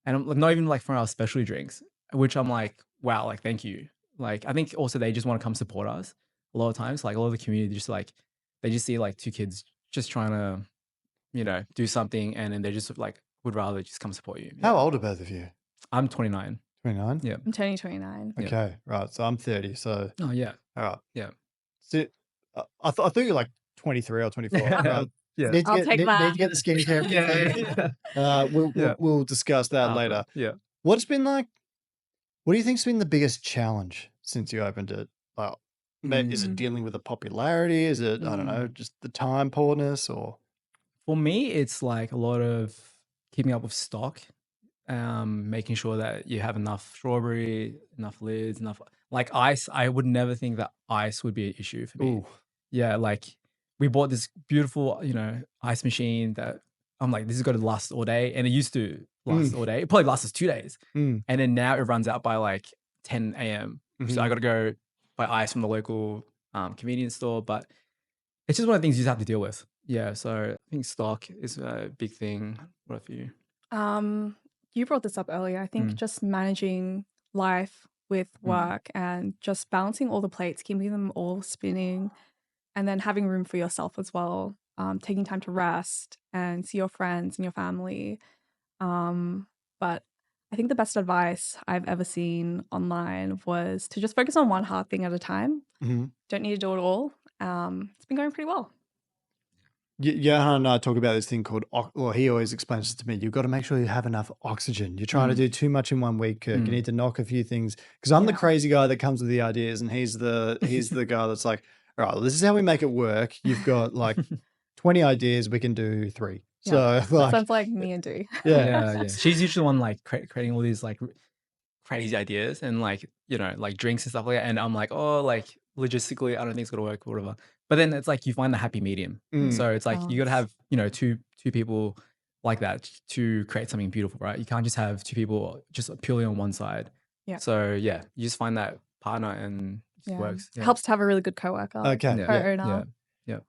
and I'm like, not even like from our specialty drinks, which I'm like, wow, like thank you. Like I think also they just want to come support us. A lot of times, like a lot of the community just like they just see like two kids just trying to, you know, do something, and then they just like would rather just come support you. How Yeah. old are both of you? I'm 29. 29? Yeah. I'm turning 29. Yeah. Okay, right. So I'm 30. So Oh yeah. all right. Yeah. So I thought you were like 23 or 24. Right? Yeah. Need to I'll get, take need, that. need to get the skincare. Yeah. We'll discuss that After. later. Yeah. What's been like? What do you think's been the biggest challenge since you opened it? Like, is it dealing with the popularity? Is it I don't know, just the time poorness or? For me, it's like a lot of keeping up with stock, making sure that you have enough strawberry, enough lids, enough like ice. I would never think that ice would be an issue for me. Ooh. Yeah, like we bought this beautiful, you know, ice machine that I'm like, this is going to last all day, and it used to last all day. It probably lasts us 2 days, and then now it runs out by like 10 a.m. So I got to go buy ice from the local convenience store, but it's just one of the things you just have to deal with. Yeah, so I think stock is a big thing. What for you? You brought this up earlier. I think just managing life with work and just balancing all the plates, keeping them all spinning, and then having room for yourself as well. Taking time to rest and see your friends and your family. But I think the best advice I've ever seen online was to just focus on one hard thing at a time. Don't need to do it all. It's been going pretty well. Johan and I talk about this thing called, well, he always explains it to me. You've got to make sure you have enough oxygen. You're trying to do too much in 1 week, Kirk. You need to knock a few things. Because I'm the crazy guy that comes with the ideas, and he's the guy that's like, all right, well, this is how we make it work. You've got like 20 ideas. We can do 3. Yeah. So like, Sounds like me and Dee. Yeah. She's usually the one like creating all these like crazy ideas and like, you know, like drinks and stuff like that. And I'm like, oh, like logistically, I don't think it's gonna work or whatever. But then it's like you find the happy medium. So it's like you got to have, you know, two people like that to create something beautiful, right? You can't just have 2 people just purely on one side. Yeah. So yeah, you just find that partner and it just works. It helps to have a really good coworker. Okay. Co-owner. Yeah.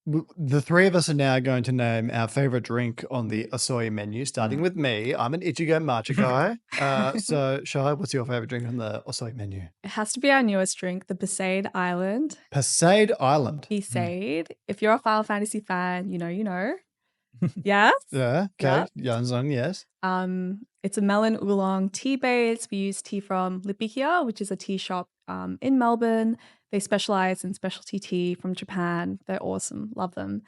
the 3 of us are now going to name our favorite drink on the Osoi menu, starting with me. I'm an Ichigo matcha guy. So, Shai, what's your favorite drink on the Osoi menu? It has to be our newest drink, the Besaid Island. Besaid Island. Besaid. If you're a Final Fantasy fan, you know. Yes? Yeah. Okay. Yanzon, yes. It's a melon oolong tea base. We use tea from Lipikia, which is a tea shop in Melbourne. They specialize in specialty tea from Japan. They're awesome. Love them.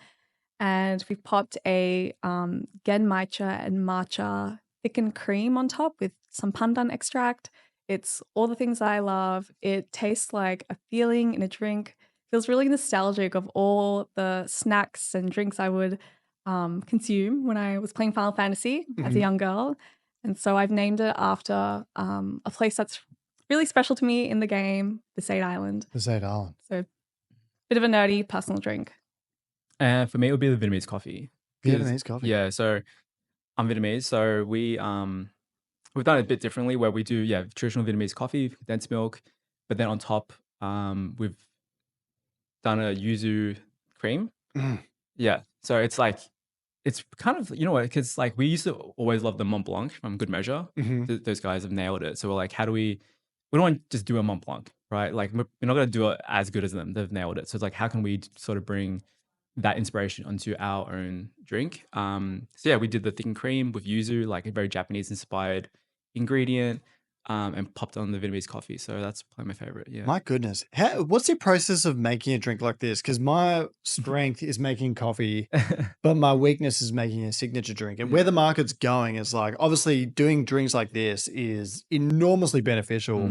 And we've popped a genmaicha and matcha thickened cream on top with some pandan extract. It's all the things I love. It tastes like a feeling in a drink. Feels really nostalgic of all the snacks and drinks I would consume when I was playing Final Fantasy as a Mhm. young girl. And so I've named it after a place that's really special to me in the game, the Besaid Island. The Zayt Island. So bit of a nerdy personal drink. And for me, it would be the Vietnamese coffee. 'Cause- Vietnamese coffee. Yeah, so I'm Vietnamese, so we've done it a bit differently where we do traditional Vietnamese coffee, condensed milk, but then on top we've done a yuzu cream. Mm. Yeah, so it's like it's kind of what, because like we used to always love the Mont Blanc from Good Measure. Mhm. Those guys have nailed it. So we're like, how do we don't want to just do a Mont Blanc, right? Like we're not gonna do it as good as them. They've nailed it. So it's like, how can we sort of bring that inspiration onto our own drink? So yeah, we did the thickened cream with yuzu, like a very Japanese inspired ingredient, and popped on the Vietnamese coffee. So that's probably my favorite. Yeah. My goodness. What's the process of making a drink like this? Because my strength is making coffee, but my weakness is making a signature drink. And where the market's going is like, obviously, doing drinks like this is enormously beneficial.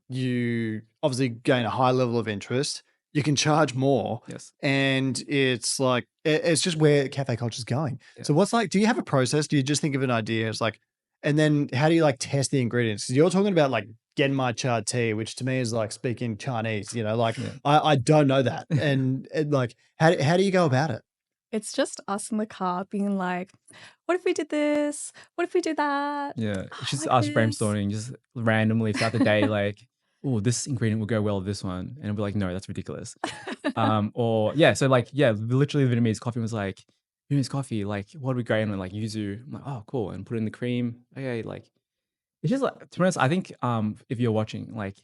You obviously gain a high level of interest. You can charge more. Yes. And it's like, it's just where cafe culture is going. Yeah. So what's like, do you have a process? Do you just think of an idea? It's like, and then how do you like test the ingredients? 'Cause you're talking about like Genmai cha tea, which to me is like speaking Chinese, like Yeah. I don't know that. And like, how do you go about it? It's just us in the car being like, what if we did this? What if we did that? Yeah, Oh, it's just like us this. brainstorming just randomly throughout the day, like, oh, this ingredient will go well with this one. And we're like, no, that's ridiculous. So like, literally Vietnamese coffee was like, Vietnamese coffee, like, what are we grade on? Like yuzu. I'm like, oh, cool. And put it in the cream. Okay, like, it's just like, to be honest, I think if you're watching, like,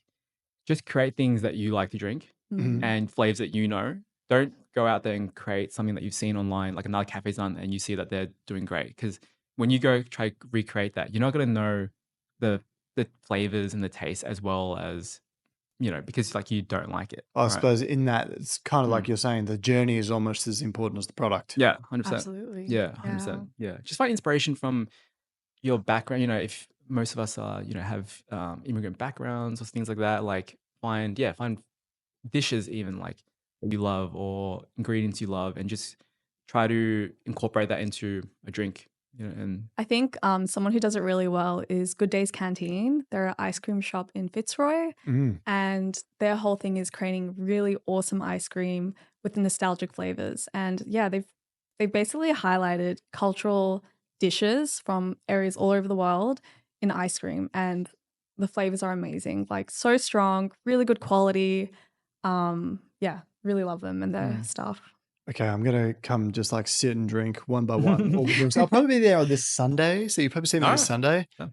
just create things that you like to drink Mhm. and flavors that you know. Don't go out there and create something that you've seen online, like another cafe's done, and you see that they're doing great. Because when you go try recreate that, you're not going to know the flavors and the taste as well as because like you don't like it. I right? suppose in that it's kind of like Mm. you're saying the journey is almost as important as the product. Yeah, 100%. Absolutely. Yeah, 100%. Yeah, just find inspiration from your background. If most of us are have immigrant backgrounds or things like that, like find dishes even like you love or ingredients you love, and just try to incorporate that into a drink. And I think someone who does it really well is Good Days Canteen. They're an ice cream shop in Fitzroy, Mm. and their whole thing is creating really awesome ice cream with the nostalgic flavors. And yeah, they've basically highlighted cultural dishes from areas all over the world in ice cream, and the flavors are amazing. Like so strong, really good quality. Really love them and their stuff. Okay, I'm gonna come just like sit and drink one by one all the drinks. I'll probably be there on this Sunday, so you probably see me All this right. Sunday. Yeah.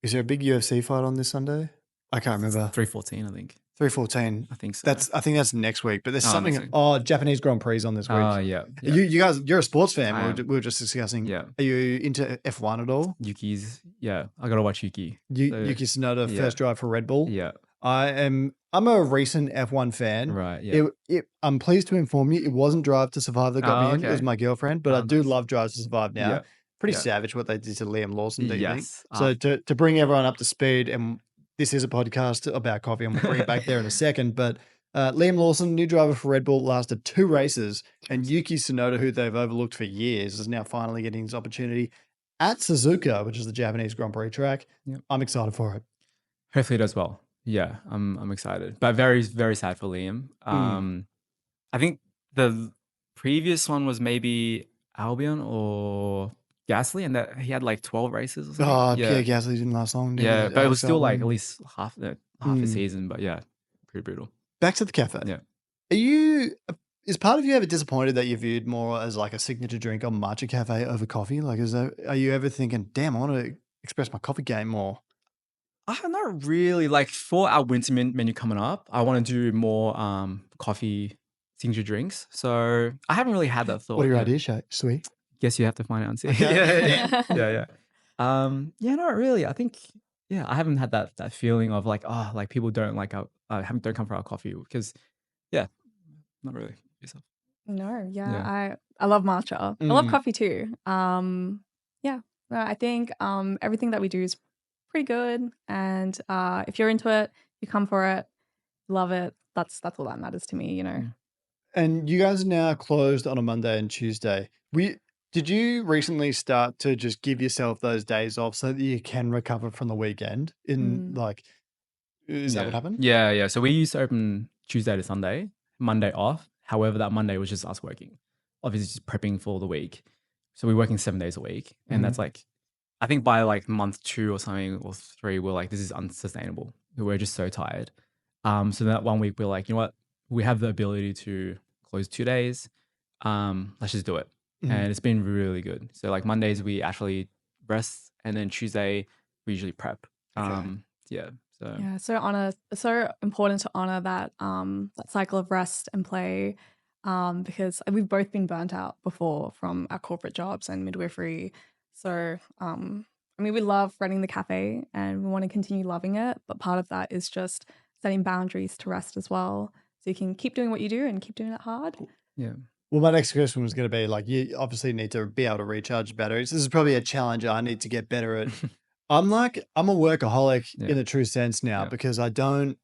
Is there a big UFC fight on this Sunday? I can't remember. 314, I think. 314. I think so. I think that's next week. But there's Oh, next something. week. Japanese Grand Prix is on this week. Oh, yeah. You guys, you're a sports fan. I We am. were just discussing. Yeah. Are you into F1 at all? Yuki's. Yeah, I gotta watch Yuki. Yuki Tsunoda, yeah. first drive for Red Bull. Yeah. I'm a recent F1 fan. Right. Yeah. I'm pleased to inform you, it wasn't Drive to Survive that got me in. It okay. was my girlfriend, but I do nice. love Drive to Survive now. Yeah. Pretty Yeah. savage what they did to Liam Lawson, do you think? Yes. So to bring everyone up to speed, and this is a podcast about coffee, and we'll bring it back there in a second, but Liam Lawson, new driver for Red Bull, lasted 2 races, and Yuki Tsunoda, who they've overlooked for years, is now finally getting his opportunity at Suzuka, which is the Japanese Grand Prix track. Yep. I'm excited for it. Hopefully it does well. Yeah, I'm excited, but very, very sad for Liam. I think the previous one was maybe Albion or Gasly, and that he had like 12 races or something. Oh, Pierre Gasly didn't last long. Yeah, but it was still like at Albon. least half a season. But yeah, pretty brutal. Back to the cafe. Yeah. Is part of you ever disappointed that you viewed more as like a signature drink on Matcha Cafe over coffee? Like, are you ever thinking, damn, I want to express my coffee game more? Not really. Like for our winter menu coming up, I want to do more coffee signature drinks. So I haven't really had that thought. What are your yet. ideas, Sweet? Guess you have to find out and see. Okay. Yeah. Not really. I think I haven't had that feeling of like like people don't like don't come for our coffee because not really yourself. No, Yeah. I love matcha. I love coffee too. I think everything that we do is pretty good. And if you're into it, you come for it, love it. That's all that matters to me, you know. And you guys are now closed on a Monday and Tuesday. Did you recently start to just give yourself those days off so that you can recover from the weekend? Is that what happened? Yeah. So we used to open Tuesday to Sunday, Monday off. However, that Monday was just us working, obviously just prepping for the week. So we're working 7 days a week, and that's like, I think by like month 2 or something or 3, we're like, this is unsustainable. We're just so tired. So that one week we're like, you know what? We have the ability to close 2 days. Let's just do it. And it's been really good. So like Mondays we actually rest, and then Tuesday we usually prep. Okay. Yeah. So Yeah, so important to honor that that cycle of rest and play, because we've both been burnt out before from our corporate jobs and midwifery. So I mean, we love running the cafe and we want to continue loving it, but part of that is just setting boundaries to rest as well, so you can keep doing what you do and keep doing it hard. yeah. Well, my next question was going to be like, you obviously need to be able to recharge batteries. This is probably a challenge I need to get better at. I'm a workaholic Yeah. in a true sense now Yeah. because when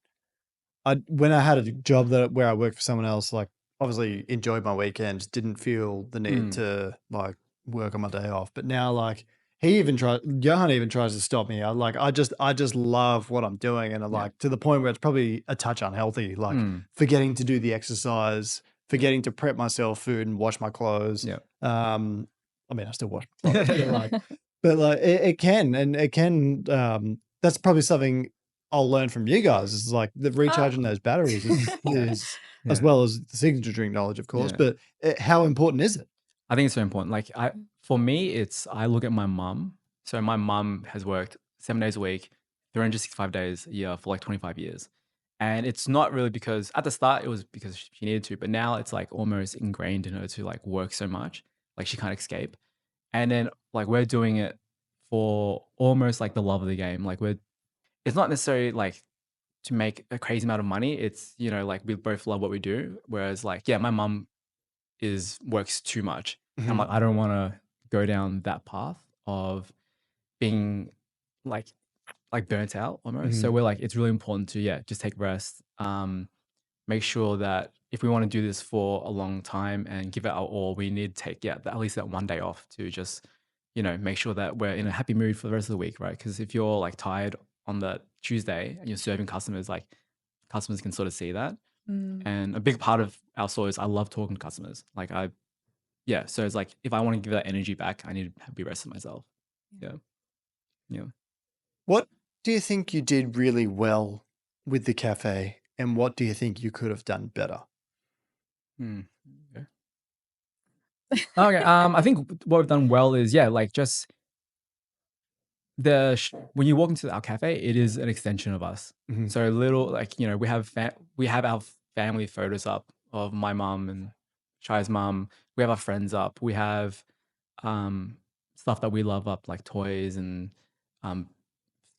I had a job where I worked for someone else, like obviously enjoyed my weekends, didn't feel the need to like work on my day off. But now like Johan even tries to stop me. I just love what I'm doing. And like to the point where it's probably a touch unhealthy, like forgetting to do the exercise, forgetting to prep myself food and wash my clothes. Yeah. I mean, I still wash my clothes, but it can, that's probably something I'll learn from you guys is like the recharging those batteries is as well as the signature drink knowledge, of course, but how important is it? I think it's so important. Like for me, I look at my mum. So my mum has worked 7 days a week, 365 days a year for like 25 years. And it's not really because at the start it was because she needed to, but now it's like almost ingrained in her to like work so much, like she can't escape. And then like we're doing it for almost like the love of the game. Like it's not necessarily like to make a crazy amount of money. It's, you know, like we both love what we do. Whereas like, yeah, my mum works too much. And I'm like, I don't want to go down that path of being like burnt out almost. So we're like, it's really important to just take rest. Make sure that if we want to do this for a long time and give it our all, we need to take at least that one day off to just, you know, make sure that we're in a happy mood for the rest of the week, right? Because if you're like tired on the Tuesday and you're serving customers, like customers can sort of see that. And a big part of our store is I love talking to customers. So it's like if I want to give that energy back, I need to be resting myself. Yeah. What do you think you did really well with the cafe, and what do you think you could have done better? Okay. I think what we've done well is like just when you walk into our cafe, it is an extension of us. So little like, you know, we have our family photos up of my mom and Shai's mom. We have our friends up. We have stuff that we love up, like toys and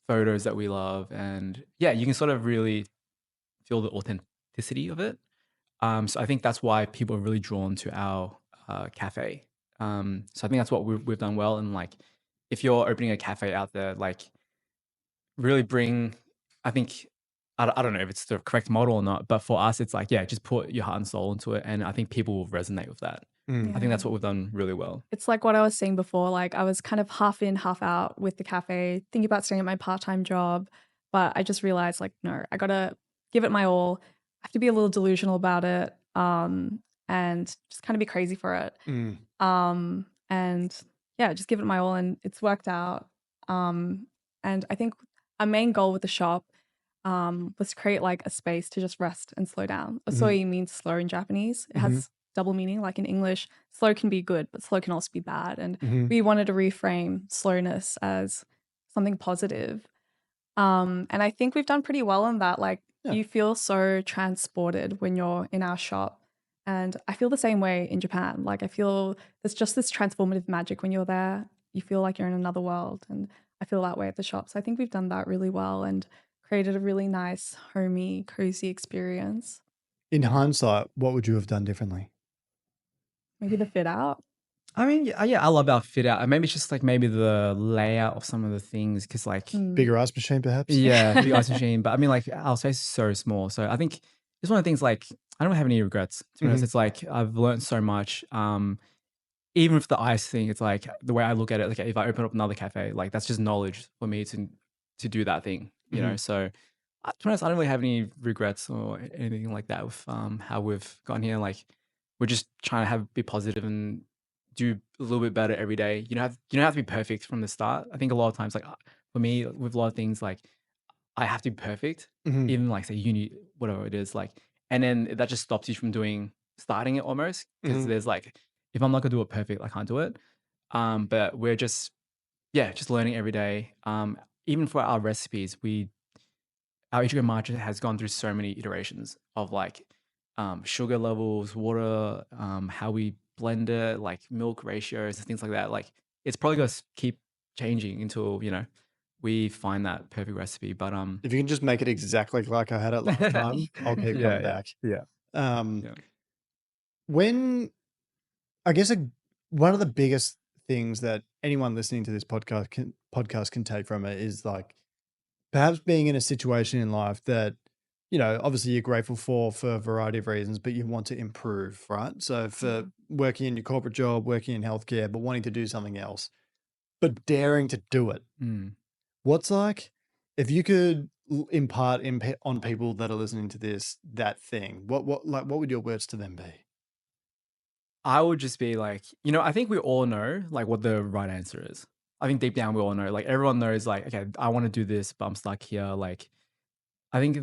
photos that we love. And you can sort of really feel the authenticity of it. So I think that's why people are really drawn to our cafe. So I think that's what we've done well. And like, if you're opening a cafe out there, like really bring, I think, I don't know if it's the correct model or not, but for us, it's like, just put your heart and soul into it. And I think people will resonate with that. I think that's what we've done really well. It's like what I was saying before, like I was kind of half in, half out with the cafe, thinking about staying at my part-time job, but I just realized like, no, I gotta give it my all. I have to be a little delusional about it, and just kind of be crazy for it. And just give it my all, and it's worked out. And I think our main goal with the shop was to create like a space to just rest and slow down. Osoi means slow in Japanese. It has double meaning. Like in English, slow can be good, but slow can also be bad. And we wanted to reframe slowness as something positive. And I think we've done pretty well on that. Like you feel so transported when you're in our shop. And I feel the same way in Japan. Like I feel there's just this transformative magic when you're there. You feel like you're in another world. And I feel that way at the shop. So I think we've done that really well and created a really nice, homey, cozy experience. In hindsight, what would you have done differently? Maybe the fit out. I mean, yeah, I love our fit out. And maybe it's just like maybe the layout of some of the things. Cause like, Bigger ice machine, perhaps. yeah, big ice machine. But I mean, like our space is so small. So I think it's one of the things like, I don't have any regrets. To be honest, it's like I've learned so much. Even with the ice thing, it's like the way I look at it, like if I open up another cafe, like that's just knowledge for me to do that thing, you know? So to be honest, I don't really have any regrets or anything like that with how we've gotten here. Like we're just trying to be positive and do a little bit better every day. You don't have to be perfect from the start. I think a lot of times, like for me, with a lot of things, like I have to be perfect, even like say uni, whatever it is, like, and then that just stops you from starting it almost because there's like, if I'm not gonna do it perfect, I can't do it. But we're just learning every day. Even for our recipes, our Ichigo matcha has gone through so many iterations of like sugar levels, water, how we blend it, like milk ratios and things like that. Like it's probably gonna keep changing until we find that perfect recipe. But If you can just make it exactly like I had it last time, I'll keep coming back. yeah. When I guess one of the biggest things that anyone listening to this podcast can take from it is like perhaps being in a situation in life that, obviously you're grateful for a variety of reasons, but you want to improve, right? So for working in your corporate job, working in healthcare, but wanting to do something else, but daring to do it. What's like, if you could impart on people that are listening to this, that thing, what would your words to them be? I would just be like, I think we all know like what the right answer is. I think deep down we all know, like everyone knows like, okay, I want to do this, but I'm stuck here. Like, I think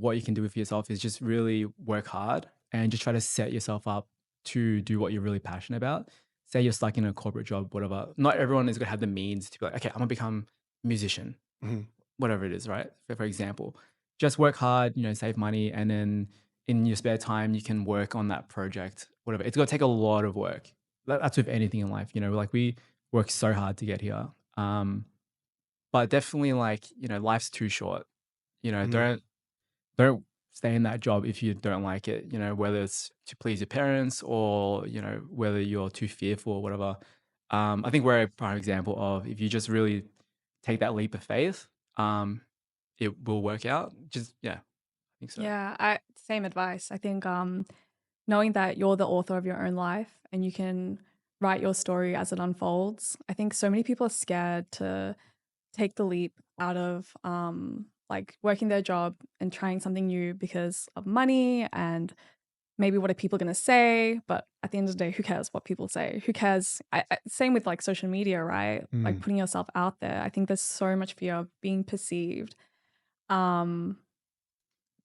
what you can do with yourself is just really work hard and just try to set yourself up to do what you're really passionate about. Say you're stuck in a corporate job, whatever. Not everyone is gonna have the means to be like, okay, I'm gonna become a musician, whatever it is, right? For example, just work hard, save money, and then in your spare time you can work on that project, whatever. It's gonna take a lot of work. That's with anything in life, like we work so hard to get here. But definitely like, life's too short. Don't stay in that job if you don't like it, whether it's to please your parents or, whether you're too fearful or whatever. I think we're a prime example of if you just really take that leap of faith, it will work out. I think so. Yeah, same advice. I think knowing that you're the author of your own life and you can write your story as it unfolds. I think so many people are scared to take the leap out of like working their job and trying something new because of money and maybe what are people going to say, but at the end of the day, who cares what people say? Who cares? Same with like social media, right? Like putting yourself out there. I think there's so much fear of being perceived.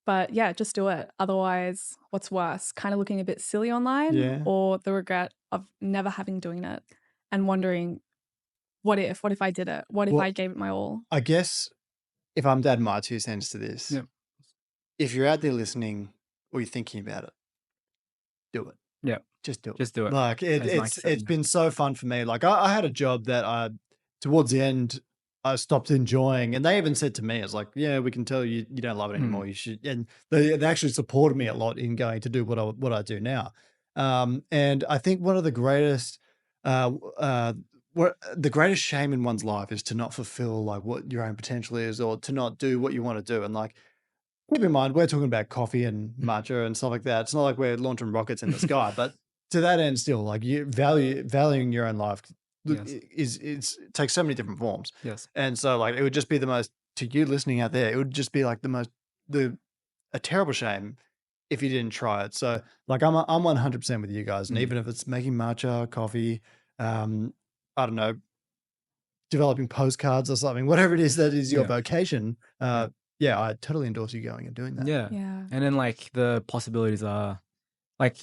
But yeah, just do it. Otherwise, what's worse? Kind of looking a bit silly online, or the regret of never having doing it and wondering, what if I did it? What if I gave it my all? I guess if I'm to add my 2 cents to this, if you're out there listening or you're thinking about it, do it. Yeah. Just do it. Just do it. Like it's been so fun for me. Like I had a job that towards the end I stopped enjoying, and they even said to me, "It's like, yeah, we can tell you don't love it anymore. You should." And they actually supported me a lot in going to do what I do now. And I think one of the greatest, the greatest shame in one's life is to not fulfill like what your own potential is, or to not do what you want to do. And like, keep in mind, we're talking about coffee and matcha and stuff like that. It's not like we're launching rockets in the sky, but to that end, still, like you valuing your own life it takes so many different forms. Yes. And so like, it would just be the most, to you listening out there, it would just be like a terrible shame if you didn't try it. So like, I'm 100% with you guys. And even if it's making matcha, coffee, I don't know, developing postcards or something, whatever it is that is your vocation, I totally endorse you going and doing that. Yeah. And then like the possibilities are like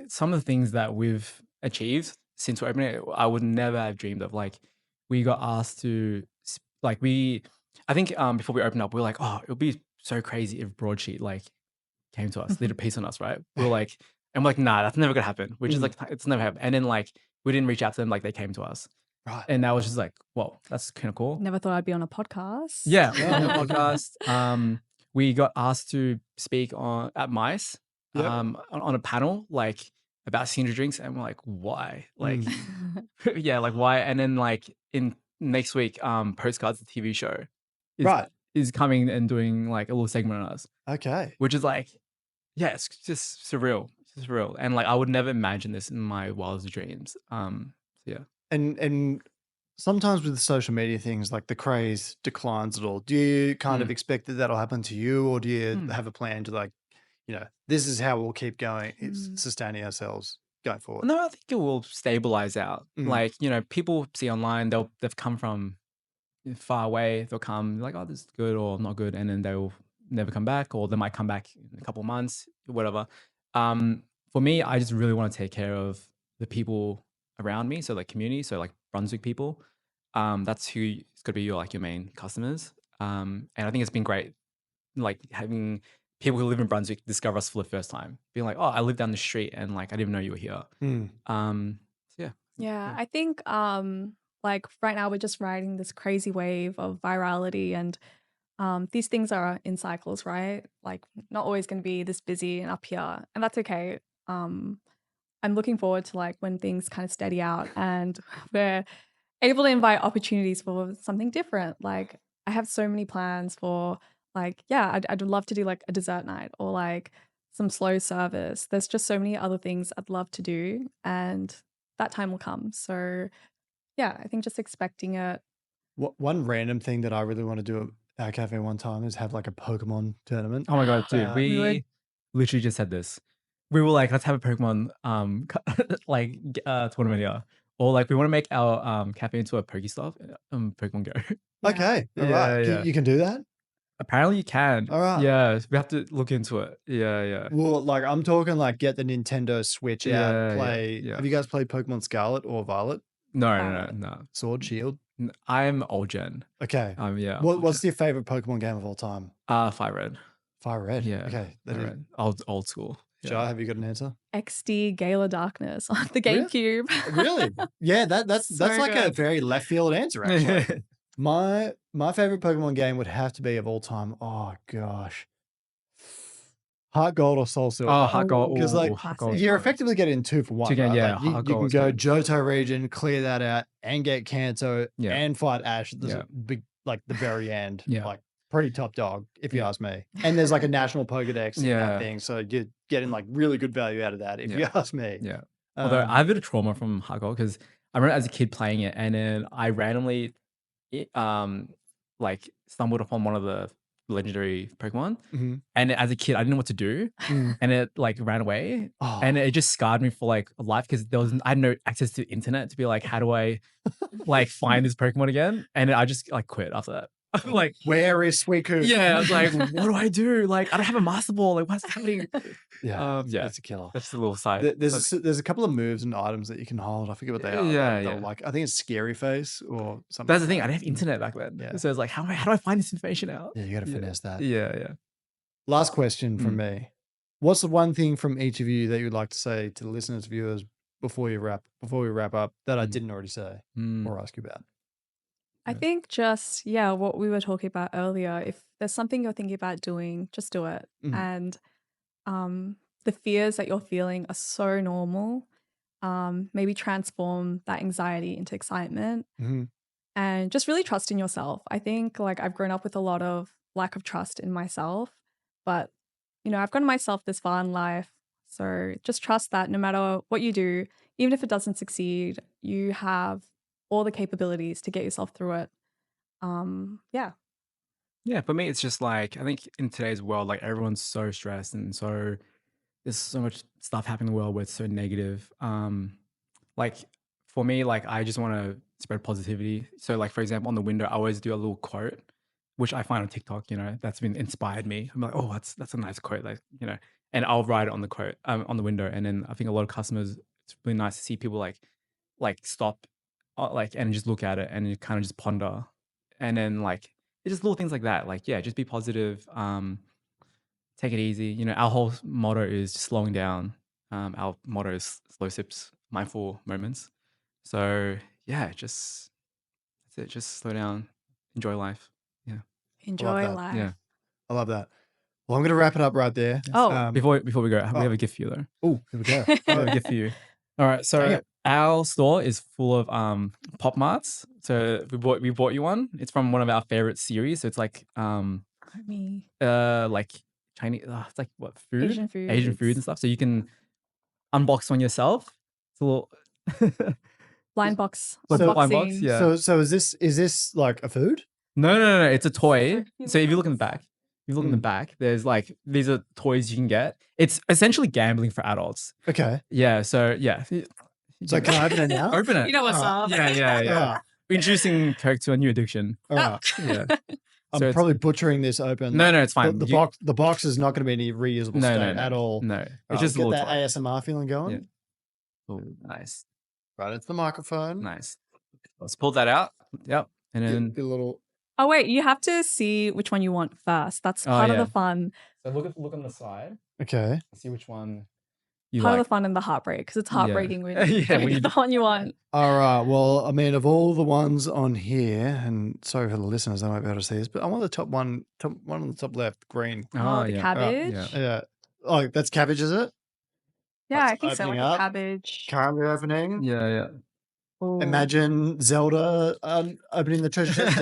some of the things that we've achieved since we're opening it, I would never have dreamed of. Like we got asked to I think before we opened up, we were like, oh, it would be so crazy if Broadsheet like came to us, did a piece on us, right? We were like, and we're like, nah, that's never gonna happen. Which is like, it's never happened. And then like we didn't reach out to them, like they came to us. Right. And that was just like, well, that's kind of cool. Never thought I'd be on a podcast. Yeah, on a podcast. We got asked to speak at MICE on a panel. Like about senior drinks, and we're like, why? Like, Mm. yeah, like why? And then like in next week, Postcards, the TV show, is Right. is coming and doing like a little segment on us, Okay. which is like, yeah, it's just surreal. It's just surreal. And like I would never imagine this in my wildest dreams. So yeah. And sometimes with social media things, like the craze declines at all. Do you kind of expect that that'll happen to you, or do you have a plan to like, this is how we'll keep going, it's sustaining ourselves going forward? No, I think it will stabilize out. Like, people see online, they've come from far away. They'll come like, oh, this is good or not good, and then they'll never come back, or they might come back in a couple of months, whatever. For me, I just really want to take care of the people around me, so like community, so like Brunswick people. That's who it's got to be your main customers. And I think it's been great, like having people who live in Brunswick discover us for the first time, being like, oh, I live down the street, and like I didn't even know you were here. So yeah. Yeah, I think like right now we're just riding this crazy wave of virality, and these things are in cycles, right? Like not always going to be this busy and up here, and that's okay. I'm looking forward to like when things kind of steady out and we're able to invite opportunities for something different. Like I have so many plans for like, yeah, I'd love to do like a dessert night or like some slow service. There's just so many other things I'd love to do, and that time will come. So yeah, I think just expecting it. One random thing that I really want to do at our cafe one time is have like a Pokemon tournament. Oh my god, dude, We would- we literally just had this. We were like, let's have a Pokemon tournament here, or like we want to make our cafe into a Pokestop, Pokemon Go. Yeah. Okay, all Yeah, right. yeah. You can do that? Apparently, you can. All right. Yeah, we have to look into it. Yeah, yeah. Well, like I'm talking like get the Nintendo Switch out, Yeah, play. yeah. Have you guys played Pokemon Scarlet or Violet? No. Sword, Shield? I'm old gen. Okay. Yeah. What's your favorite Pokemon game of all time? Fire Red. Fire Red. Yeah. Okay. Fire Red. Old school. Shai, have you got an answer? XD Gala Darkness on the Really? GameCube. Really? Yeah, that's So like a good. very left field answer, actually. My favorite Pokemon game would have to be of all time. Oh gosh. Heart Gold or Soul Silver. Oh, Heart Gold. Because like Heart Gold. you're effectively getting 2 for 1. Two again, right? yeah, Like, you Heart can Gold is go good. Johto region, clear that out, and get Kanto Yeah. and fight Ash at the Yeah. big, like the very end. Yeah. Like pretty top dog, if you Yeah. ask me. And there's like a national Pokedex in Yeah. that thing, so you're getting like really good value out of that, if you Yeah. ask me. Yeah. Although I have a bit of trauma from Heart Gold because I remember as a kid playing it, and then I randomly like stumbled upon one of the legendary Pokemon, Mhm. and as a kid I didn't know what to do, Mm. and it like ran away, Oh. and it just scarred me for like life because I had no access to the internet to be like, how do I like find this Pokemon again? And I just like quit after that. Like, Where is Suicune? yeah, I was like, what do I do? Like, I don't have a Master Ball. Like, what's happening? Yeah, Yeah. that's a killer. That's a little side. There's a couple of moves and items that you can hold. I forget what they are. Yeah, They're yeah. like, I think it's Scary Face or something. That's the like thing. that. I didn't have internet back then. Yeah. So it's like, how do I find this information out? Yeah, you got to finesse that. Yeah. Last question from me. What's the one thing from each of you that you'd like to say to the listeners, viewers, before we wrap up that I didn't already say or ask you about? I think just, what we were talking about earlier, if there's something you're thinking about doing, just do it. And the fears that you're feeling are so normal. Maybe transform that anxiety into excitement and just really trust in yourself. I think like I've grown up with a lot of lack of trust in myself, but I've gotten myself this far in life. So just trust that no matter what you do, even if it doesn't succeed, you have all the capabilities to get yourself through it. Yeah, for me, it's just like, I think in today's world, like everyone's so stressed and so there's so much stuff happening in the world where it's so negative. Like for me, like I just want to spread positivity. So like, for example, on the window, I always do a little quote, which I find on TikTok, that's been inspired me. I'm like, oh, that's a nice quote. Like, and I'll write it on the quote, on the window. And then I think a lot of customers, it's really nice to see people like stop, like, and just look at it and you kind of just ponder. And then like, it's just little things like that. Like, yeah, just be positive. Take it easy. Our whole motto is slowing down. Our motto is slow sips, mindful moments. So yeah, that's it. Just slow down, enjoy life. Yeah. Enjoy that. life. Yeah. I love that. Well, I'm going to wrap it up right there. Oh. Before we go, we have a gift for you though. Oh, here we go. We have a gift for you. All right, so Damn. our store is full of pop marts. So we bought you one. It's from one of our favorite series. So it's like like Chinese. It's like what food? Asian food and stuff. So you can unbox one yourself. It's a little blind box. blind box. Yeah. So is this like a food? No. It's a toy. So if you look in the back, there's like these are toys you can get. It's essentially gambling for adults. Okay. Yeah. So yeah. So can I open it now? Open it. You know what's up. Yeah. We're introducing Kirk to a new addiction. All right. Yeah. I'm probably butchering this open. No, it's fine. The box is not going to be any reusable state at all. No, it's just a get little that toy. ASMR feeling going. Yeah. Oh, nice. Right, it's the microphone. Nice. Let's pull that out. Yep. And then Get a little. Oh wait, you have to see which one you want first. That's part of the fun. So look on the side. Okay. See which one you part like. of the fun and the heartbreak, because it's heartbreaking when when you you the one you want. All right. Well, I mean, of all the ones on here, and sorry for the listeners, they might be able to see this, but I want the top one on the top left, green. Oh, the cabbage. Yeah. Oh, that's cabbage, is it? Yeah, That's I think so. Like opening a up. cabbage. Currently opening. Yeah. Ooh. Imagine Zelda opening the treasure chest.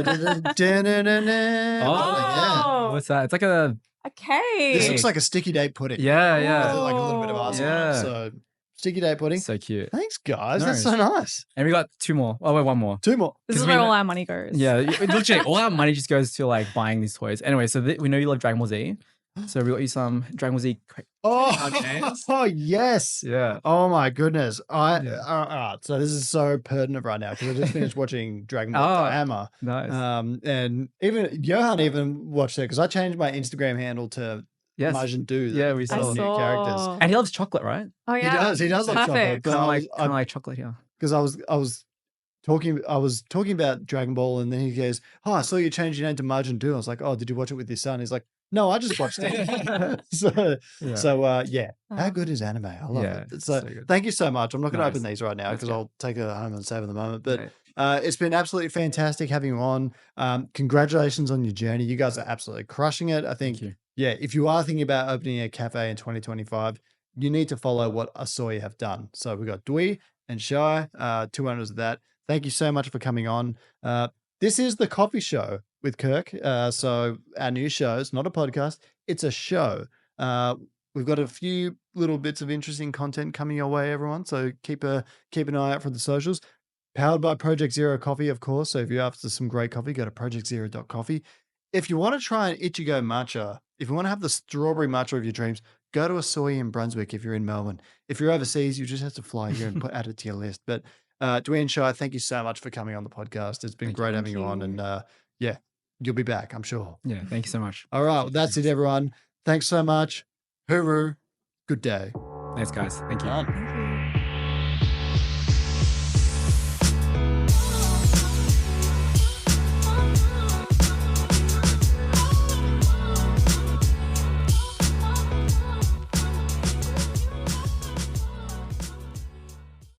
Oh. What's that? It's like a Okay. This looks like a sticky date pudding. yeah. Like a little bit of arsenal. Yeah. So sticky date pudding. So cute. Thanks, guys. No That's so nice. And we got two more. Oh wait, one more. Two more. This is 'Cause where we all know- our money goes. Yeah, literally all our money just goes to like buying these toys. Anyway, so we know you love Dragon Ball Z, so we got you some Dragon Ball Z. Oh yes. Yeah. Oh my goodness. All Yeah. right. So this is so pertinent right now because I just finished watching Dragon Ball Hammer. Nice. And even Johan watched it because I changed my Instagram handle to Yes. Majin Du. Yeah, we the saw. new characters. And he loves chocolate, right? Oh He yeah. does love chocolate. Perfect. But Kind of like chocolate here. because I was talking about Dragon Ball, and then he goes, "Oh, I saw you change your name to Majin Du." I was like, "Oh, did you watch it with your son?" He's like, "No, I just watched it." So how good is anime? I love it. So good. thank you so much. I'm not going to Nice. open these right now That's because good. I'll take it home and save at the moment. But Right. it's been absolutely fantastic having you on. Congratulations on your journey. You guys are absolutely crushing it. I think, Thank you. yeah, if you are thinking about opening a cafe in 2025, you need to follow what Osoi have done. So we've got Dwee and Shai, two owners of that. Thank you so much for coming on. This is the coffee show with Kirk. So our new show is not a podcast, it's a show. We've got a few little bits of interesting content coming your way, everyone. So keep an eye out for the socials. Powered by Project Zero Coffee, of course. So if you're after some great coffee, go to projectzero.coffee. If you want to try an Ichigo matcha, if you want to have the strawberry matcha of your dreams, go to Osoi in Brunswick if you're in Melbourne. If you're overseas, you just have to fly here and add it to your list. But Dwayne and Shai, thank you so much for coming on the podcast. It's been great having you on. And you'll be back, I'm sure. Yeah. Thank you so much. All right. Well, that's it, everyone. Thanks so much. Hooroo. Good day. Thanks, guys. Thank you. Done. Thank you.